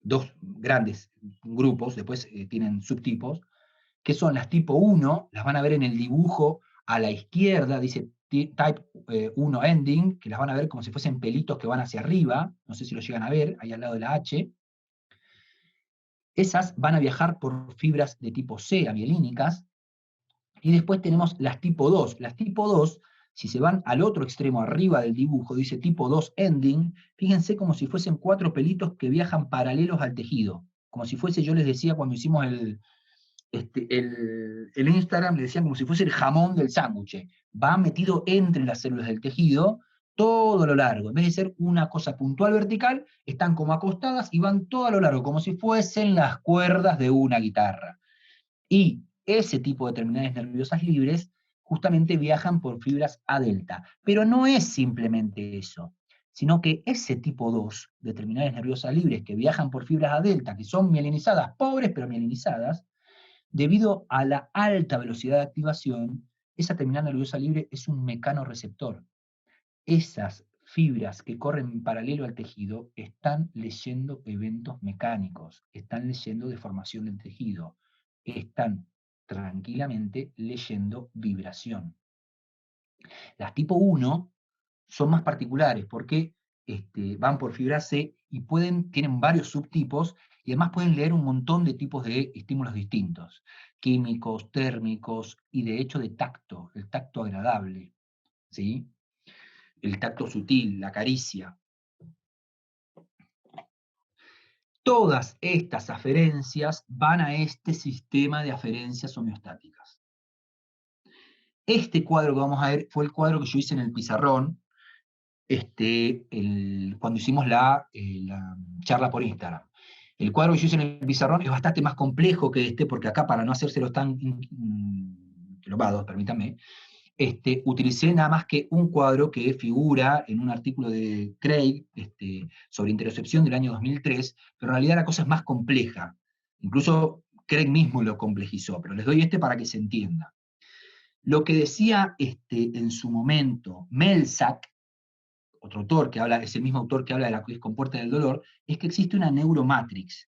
2 grandes grupos, después tienen subtipos, que son las tipo 1, las van a ver en el dibujo a la izquierda, dice type 1 ending, que las van a ver como si fuesen pelitos que van hacia arriba, no sé si lo llegan a ver, ahí al lado de la H. Esas van a viajar por fibras de tipo C, amielínicas, y después tenemos las tipo 2. Las tipo 2, si se van al otro extremo arriba del dibujo, dice tipo 2 ending, fíjense como si fuesen 4 pelitos que viajan paralelos al tejido, como si fuese, yo les decía cuando hicimos el Instagram, le decían como si fuese el jamón del sándwich, va metido entre las células del tejido, todo lo largo, en vez de ser una cosa puntual vertical, están como acostadas y van todo a lo largo, como si fuesen las cuerdas de una guitarra. Y ese tipo de terminales nerviosas libres justamente viajan por fibras A delta. Pero no es simplemente eso, sino que ese tipo 2 de terminales nerviosas libres que viajan por fibras A delta, que son mielinizadas, pobres pero mielinizadas, debido a la alta velocidad de activación, esa terminal nerviosa libre es un mecanorreceptor. Esas fibras que corren en paralelo al tejido están leyendo eventos mecánicos, están leyendo deformación del tejido, están tranquilamente leyendo vibración. Las tipo 1 son más particulares porque van por fibra C y tienen varios subtipos, y además pueden leer un montón de tipos de estímulos distintos, químicos, térmicos y de hecho de tacto, el tacto agradable, ¿sí? El tacto sutil, la caricia. Todas estas aferencias van a este sistema de aferencias homeostáticas. Este cuadro que vamos a ver fue el cuadro que yo hice en el pizarrón cuando hicimos la charla por Instagram. El cuadro que yo hice en el pizarrón es bastante más complejo que porque acá, para no hacérselos tan englobados, permítanme, utilicé nada más que un cuadro que figura en un artículo de Craig sobre interocepción del año 2003, pero en realidad la cosa es más compleja. Incluso Craig mismo lo complejizó, pero les doy para que se entienda. Lo que decía en su momento Melzack, otro autor que habla, es el mismo autor que habla de la compuerta del dolor, es que existe una neuromatrix.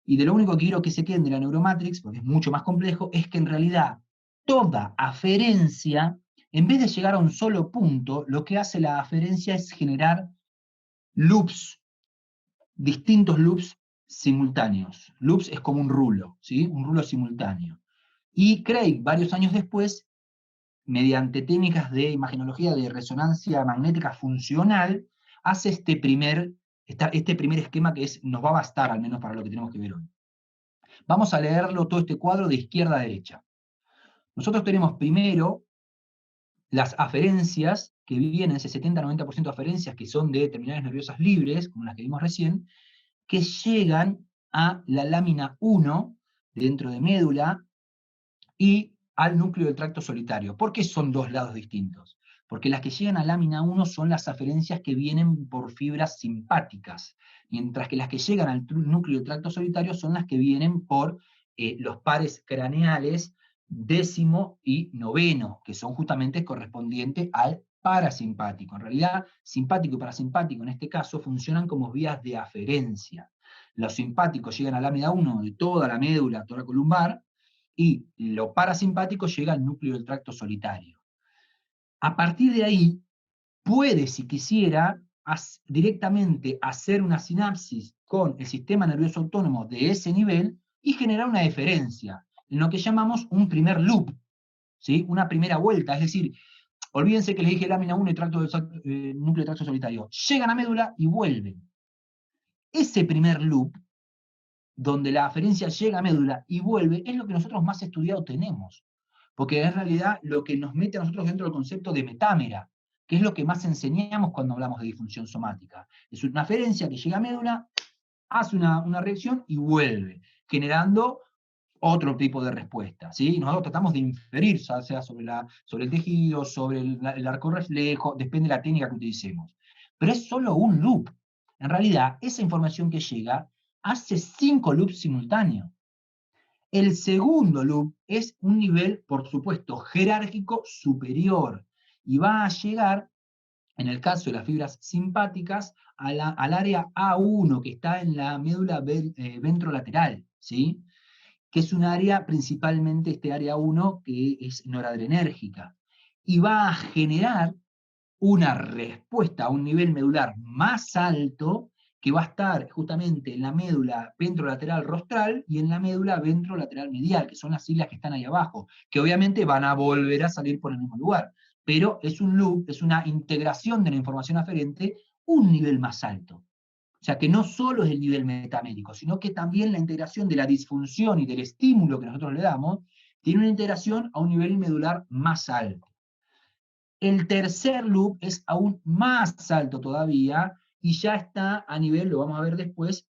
Y de lo único que quiero que se queden de la neuromatrix, porque es mucho más complejo, es que en realidad toda aferencia, en vez de llegar a un solo punto, lo que hace la aferencia es generar loops, distintos loops simultáneos. Loops es como un rulo, ¿sí? Un rulo simultáneo. Y Craig, varios años después, mediante técnicas de imagenología de resonancia magnética funcional, hace este primer esquema que nos va a bastar, al menos para lo que tenemos que ver hoy. Vamos a leerlo todo este cuadro de izquierda a derecha. Nosotros tenemos primero las aferencias que vienen, ese 70-90% de aferencias que son de terminales nerviosas libres, como las que vimos recién, que llegan a la lámina 1 dentro de médula, y al núcleo del tracto solitario. ¿Por qué son dos lados distintos? Porque las que llegan a lámina 1 son las aferencias que vienen por fibras simpáticas, mientras que las que llegan al núcleo del tracto solitario son las que vienen por los pares craneales 10º y 9º, que son justamente correspondientes al parasimpático. En realidad, simpático y parasimpático en este caso funcionan como vías de aferencia. Los simpáticos llegan a lámina 1 de toda la médula toracolumbar, y lo parasimpático llega al núcleo del tracto solitario. A partir de ahí, puede, si quisiera, directamente hacer una sinapsis con el sistema nervioso autónomo de ese nivel y generar una deferencia, en lo que llamamos un primer loop, ¿sí? Una primera vuelta, es decir, olvídense que les dije lámina 1 y núcleo de tracto solitario, llegan a médula y vuelven. Ese primer loop, donde la aferencia llega a médula y vuelve, es lo que nosotros más estudiado tenemos, porque en realidad lo que nos mete a nosotros dentro del concepto de metámera, que es lo que más enseñamos cuando hablamos de disfunción somática. Es una aferencia que llega a médula, hace una reacción y vuelve, generando otro tipo de respuesta, ¿sí? Nosotros tratamos de inferir, ya sea sobre el tejido, sobre el arco reflejo, depende de la técnica que utilicemos. Pero es solo un loop. En realidad, esa información que llega hace 5 loops simultáneos. El segundo loop es un nivel, por supuesto, jerárquico superior, y va a llegar, en el caso de las fibras simpáticas, al área A1, que está en la médula ventrolateral, ¿sí? Que es un área, principalmente este área 1, que es noradrenérgica, y va a generar una respuesta a un nivel medular más alto, que va a estar justamente en la médula ventrolateral rostral y en la médula ventrolateral medial, que son las siglas que están ahí abajo, que obviamente van a volver a salir por el mismo lugar. Pero es un loop, es una integración de la información aferente un nivel más alto. O sea que no solo es el nivel metamédico, sino que también la integración de la disfunción y del estímulo que nosotros le damos, tiene una integración a un nivel medular más alto. El tercer loop es aún más alto todavía, y ya está a nivel, lo vamos a ver después,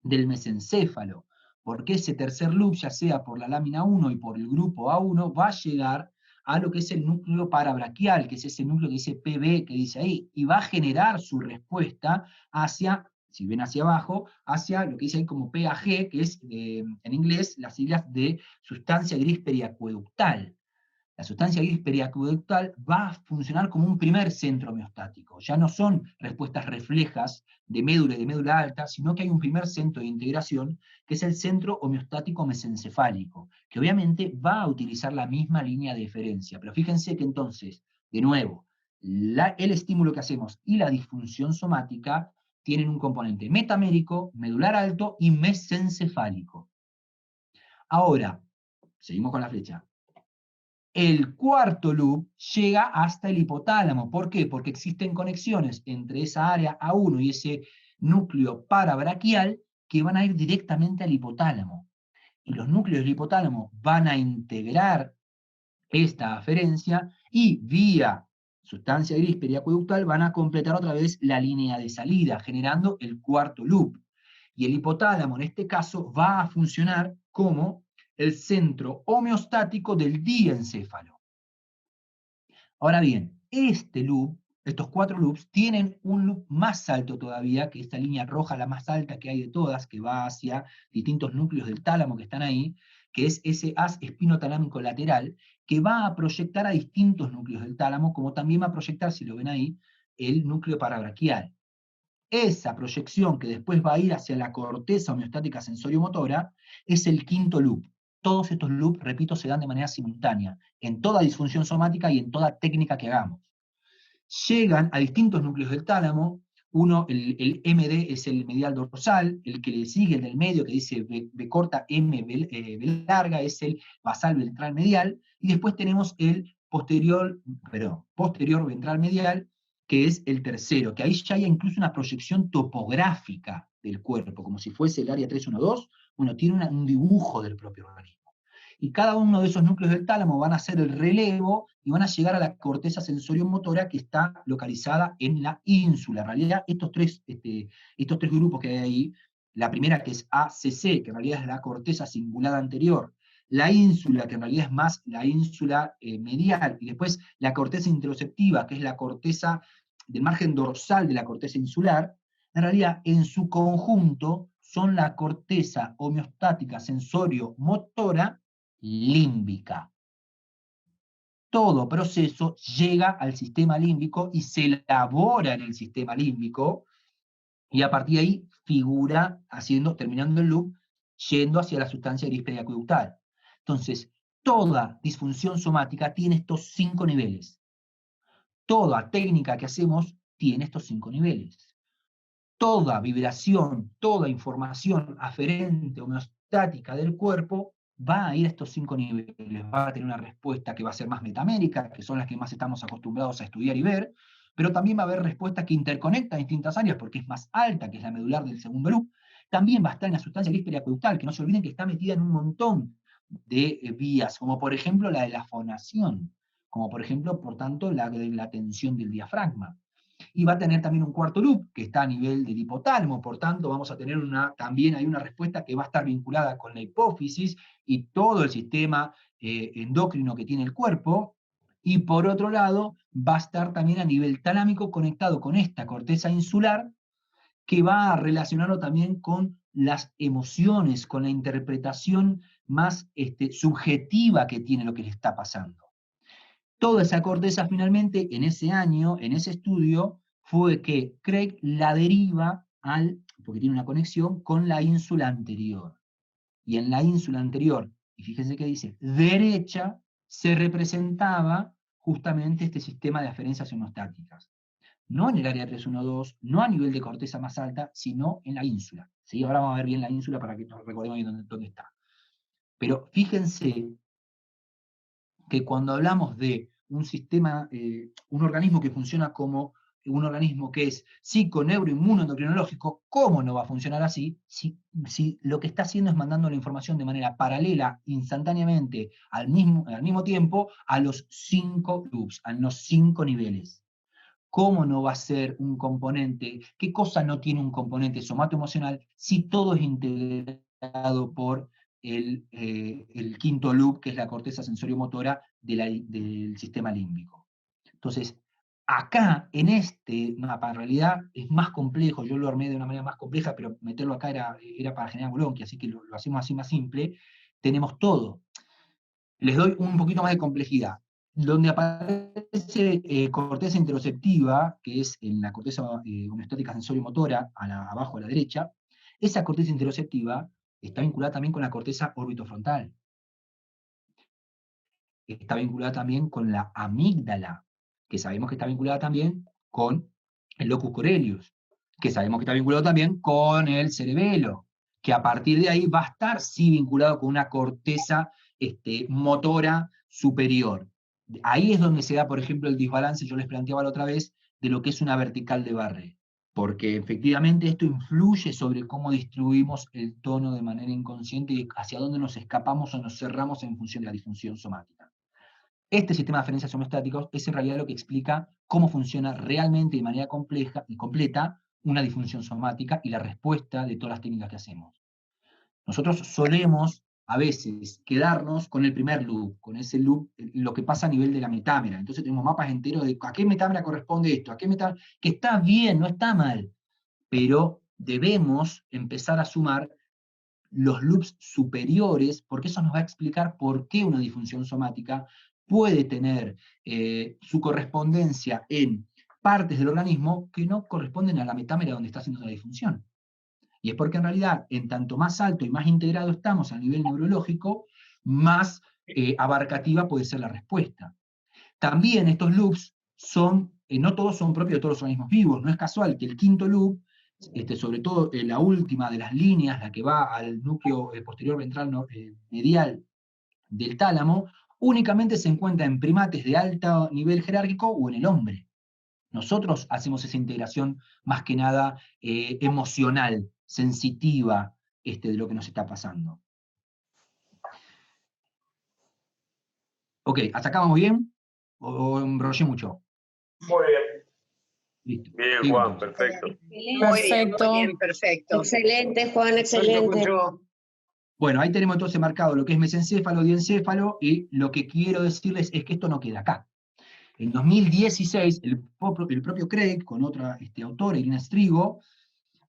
del mesencéfalo, porque ese tercer loop, ya sea por la lámina 1 y por el grupo A1, va a llegar a lo que es el núcleo parabraquial, que es ese núcleo que dice PB, que dice ahí, y va a generar su respuesta hacia, si ven hacia abajo, hacia lo que dice ahí como PAG, que es en inglés las siglas de sustancia gris periacueductal. La sustancia gris periacueductal va a funcionar como un primer centro homeostático. Ya no son respuestas reflejas de médula y de médula alta, sino que hay un primer centro de integración, que es el centro homeostático mesencefálico, que obviamente va a utilizar la misma línea de deferencia. Pero fíjense que entonces, de nuevo, el estímulo que hacemos y la disfunción somática tienen un componente metamérico, medular alto y mesencefálico. Ahora, seguimos con la flecha. El cuarto loop llega hasta el hipotálamo. ¿Por qué? Porque existen conexiones entre esa área A1 y ese núcleo parabraquial que van a ir directamente al hipotálamo. Y los núcleos del hipotálamo van a integrar esta aferencia y vía sustancia gris periacueductal van a completar otra vez la línea de salida, generando el cuarto loop. Y el hipotálamo en este caso va a funcionar como el centro homeostático del diencéfalo. Ahora bien, este loop, estos 4 loops, tienen un loop más alto todavía, que esta línea roja, la más alta que hay de todas, que va hacia distintos núcleos del tálamo que están ahí, que es ese haz espinotalámico lateral, que va a proyectar a distintos núcleos del tálamo, como también va a proyectar, si lo ven ahí, el núcleo parabraquial. Esa proyección que después va a ir hacia la corteza homeostática sensoriomotora es el quinto loop. Todos estos loops, repito, se dan de manera simultánea, en toda disfunción somática y en toda técnica que hagamos. Llegan a distintos núcleos del tálamo. Uno, el MD, es el medial dorsal, el que le sigue, el del medio, que dice B corta, M, B larga, es el basal ventral medial, y después tenemos el posterior ventral medial, que es el tercero, que ahí ya hay incluso una proyección topográfica del cuerpo, como si fuese el área 312, bueno, tiene un dibujo del propio organismo. Y cada uno de esos núcleos del tálamo van a hacer el relevo y van a llegar a la corteza sensoriomotora que está localizada en la ínsula. En realidad, estos tres grupos que hay ahí, La primera, que es ACC, que en realidad es la corteza cingulada anterior, la ínsula, que en realidad es más la ínsula medial, y después la corteza interoceptiva, que es la corteza del margen dorsal de la corteza insular, en realidad en su conjunto son la corteza homeostática sensorio-motora límbica. Todo proceso llega al sistema límbico y se elabora en el sistema límbico, y a partir de ahí figura terminando el loop, yendo hacia la sustancia gris periacueductal. Entonces, toda disfunción somática tiene estos 5 niveles. Toda técnica que hacemos tiene estos 5 niveles. Toda vibración, toda información aferente homeostática del cuerpo va a ir a estos 5 niveles. Va a tener una respuesta que va a ser más metamérica, que son las que más estamos acostumbrados a estudiar y ver, pero también va a haber respuestas que interconectan distintas áreas, porque es más alta, que es la medular del segundo loop. También va a estar en la sustancia gris periacueductal, que no se olviden que está metida en un montón de vías, como por ejemplo la de la fonación, como por ejemplo, por tanto, la de la tensión del diafragma. Y va a tener también un cuarto loop, que está a nivel del hipotálamo, por tanto vamos a tener también hay una respuesta que va a estar vinculada con la hipófisis y todo el sistema endocrino que tiene el cuerpo, y por otro lado va a estar también a nivel talámico conectado con esta corteza insular, que va a relacionarlo también con las emociones, con la interpretación más subjetiva que tiene lo que le está pasando. Toda esa corteza finalmente, en ese año, en ese estudio, fue que Craig la deriva porque tiene una conexión con la ínsula anterior. Y en la ínsula anterior, y fíjense que dice, derecha, se representaba justamente este sistema de aferencias homeostáticas. No en el área 312, no a nivel de corteza más alta, sino en la ínsula. ¿Sí? Ahora vamos a ver bien la ínsula para que nos recordemos bien dónde está. Pero fíjense que cuando hablamos de un sistema, un organismo que funciona como un organismo que es psico-neuro-inmuno-endocrinológico, ¿cómo no va a funcionar así si lo que está haciendo es mandando la información de manera paralela, instantáneamente, al mismo tiempo, a los 5 loops, a los 5 niveles? ¿Cómo no va a ser un componente? ¿Qué cosa no tiene un componente somato-emocional si todo es integrado por el quinto loop, que es la corteza sensorio-motora del sistema límbico? Entonces, acá, en este mapa, en realidad es más complejo, yo lo armé de una manera más compleja, pero meterlo acá era para generar bolonqui, así que lo hacemos así más simple. Tenemos todo. Les doy un poquito más de complejidad. Donde aparece corteza interoceptiva, que es en la corteza homeostática sensorio-motora, abajo a la derecha, esa corteza interoceptiva está vinculada también con la corteza orbitofrontal. Está vinculada también con la amígdala, que sabemos que está vinculada también con el locus coeruleus, que sabemos que está vinculado también con el cerebelo, que a partir de ahí va a estar sí vinculado con una corteza motora superior. Ahí es donde se da, por ejemplo, el desbalance, yo les planteaba la otra vez, de lo que es una vertical de Barré, porque efectivamente esto influye sobre cómo distribuimos el tono de manera inconsciente y hacia dónde nos escapamos o nos cerramos en función de la disfunción somática. Este sistema de aferencias homeostáticos es en realidad lo que explica cómo funciona realmente de manera compleja y completa una disfunción somática y la respuesta de todas las técnicas que hacemos. Nosotros solemos a veces quedarnos con el primer loop, con ese loop, lo que pasa a nivel de la metámera. Entonces tenemos mapas enteros de a qué metámera corresponde esto, a qué metámera, que está bien, no está mal, pero debemos empezar a sumar los loops superiores, porque eso nos va a explicar por qué una disfunción somática puede tener su correspondencia en partes del organismo que no corresponden a la metámera donde está haciendo la disfunción. Y es porque en realidad, en tanto más alto y más integrado estamos a nivel neurológico, más abarcativa puede ser la respuesta. También estos loops no todos son propios de todos los organismos vivos, no es casual que el quinto loop, sobre todo la última de las líneas, la que va al núcleo posterior ventral medial del tálamo, únicamente se encuentra en primates de alto nivel jerárquico o en el hombre. Nosotros hacemos esa integración más que nada emocional, sensitiva, de lo que nos está pasando. Ok, ¿hasta acá vamos bien? ¿O embrollé mucho? Muy bien. Listo. Bien, Sigo Juan, entonces. perfecto. Perfecto. Muy bien, perfecto. Excelente, Juan, Yo excelente. escucho. Bueno, ahí tenemos entonces marcado lo que es mesencéfalo, diencéfalo, y lo que quiero decirles es que esto no queda acá. En 2016, el propio Craig, con otra autora, Irina Strigo,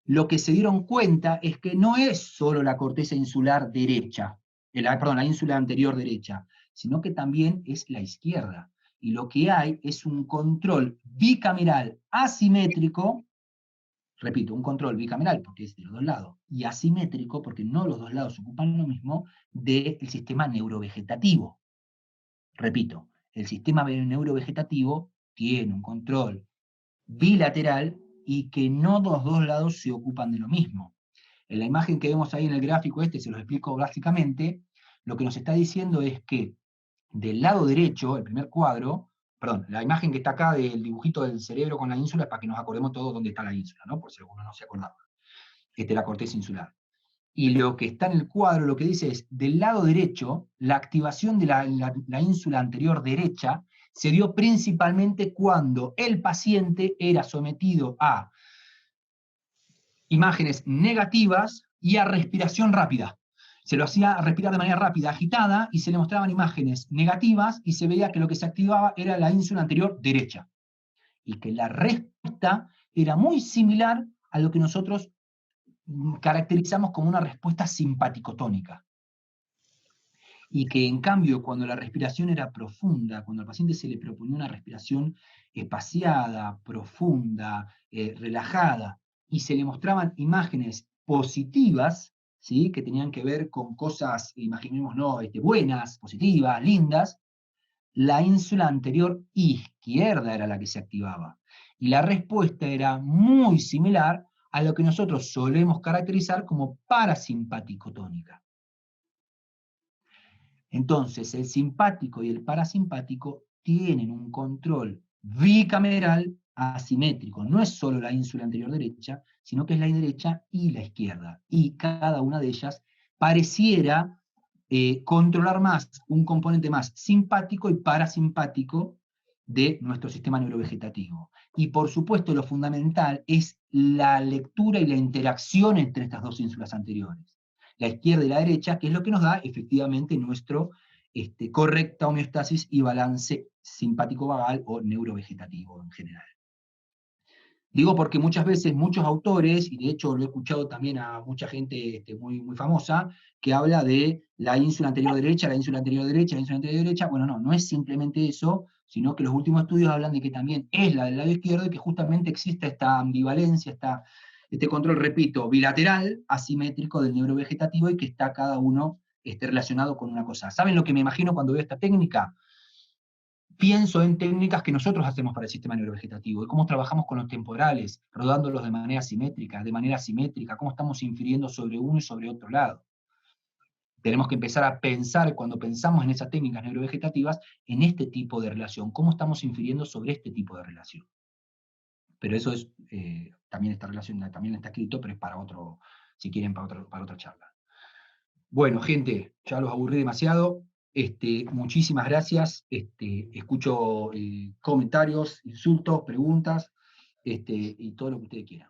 lo que se dieron cuenta es que no es solo la corteza insular derecha, la ínsula anterior derecha, sino que también es la izquierda. Y lo que hay es un control bicameral asimétrico, repito, un control bicameral porque es de los dos lados, y asimétrico porque no los dos lados ocupan lo mismo, del sistema neurovegetativo. Repito, el sistema neurovegetativo tiene un control bilateral y que no los dos lados se ocupan de lo mismo. En la imagen que vemos ahí en el gráfico se los explico gráficamente, lo que nos está diciendo es que del lado derecho, el primer cuadro, perdón, la imagen que está acá del dibujito del cerebro con la ínsula es para que nos acordemos todos dónde está la ínsula, ¿no? Por si alguno no se acordaba. La corteza insular. Y lo que está en el cuadro, lo que dice es, del lado derecho, la activación de la ínsula anterior derecha se dio principalmente cuando el paciente era sometido a imágenes negativas y a respiración rápida. Se lo hacía respirar de manera rápida, agitada, y se le mostraban imágenes negativas y se veía que lo que se activaba era la ínsula anterior derecha. Y que la respuesta era muy similar a lo que nosotros caracterizamos como una respuesta simpaticotónica. Y que en cambio, cuando la respiración era profunda, cuando al paciente se le proponía una respiración espaciada, profunda, relajada, y se le mostraban imágenes positivas, ¿sí? Que tenían que ver con cosas, imaginémonos, buenas, positivas, lindas, la ínsula anterior izquierda era la que se activaba. Y la respuesta era muy similar a lo que nosotros solemos caracterizar como parasimpaticotónica. Entonces, el simpático y el parasimpático tienen un control bicameral asimétrico. No es solo la ínsula anterior derecha, sino que es la derecha y la izquierda. Y cada una de ellas pareciera controlar más un componente más simpático y parasimpático de nuestro sistema neurovegetativo. Y por supuesto, lo fundamental es la lectura y la interacción entre estas dos ínsulas anteriores, la izquierda y la derecha, que es lo que nos da efectivamente nuestro correcta homeostasis y balance simpático-vagal o neurovegetativo en general. Digo porque muchas veces muchos autores, y de hecho lo he escuchado también a mucha gente muy, muy famosa, que habla de la ínsula anterior derecha, la ínsula anterior derecha, la ínsula anterior derecha. Bueno, no es simplemente eso, sino que los últimos estudios hablan de que también es la del lado izquierdo y que justamente existe esta ambivalencia, este control, repito, bilateral, asimétrico del neurovegetativo y que está cada uno relacionado con una cosa. ¿Saben lo que me imagino cuando veo esta técnica? Pienso en técnicas que nosotros hacemos para el sistema neurovegetativo, y cómo trabajamos con los temporales, rodándolos de manera simétrica, cómo estamos infiriendo sobre uno y sobre otro lado. Tenemos que empezar a pensar, cuando pensamos en esas técnicas neurovegetativas, en este tipo de relación, cómo estamos infiriendo sobre este tipo de relación. Pero eso es, también esta relación también está escrito, pero es para otro, si quieren, para otra charla. Bueno, gente, ya los aburrí demasiado. Muchísimas gracias. Escucho comentarios, insultos, preguntas, y todo lo que ustedes quieran.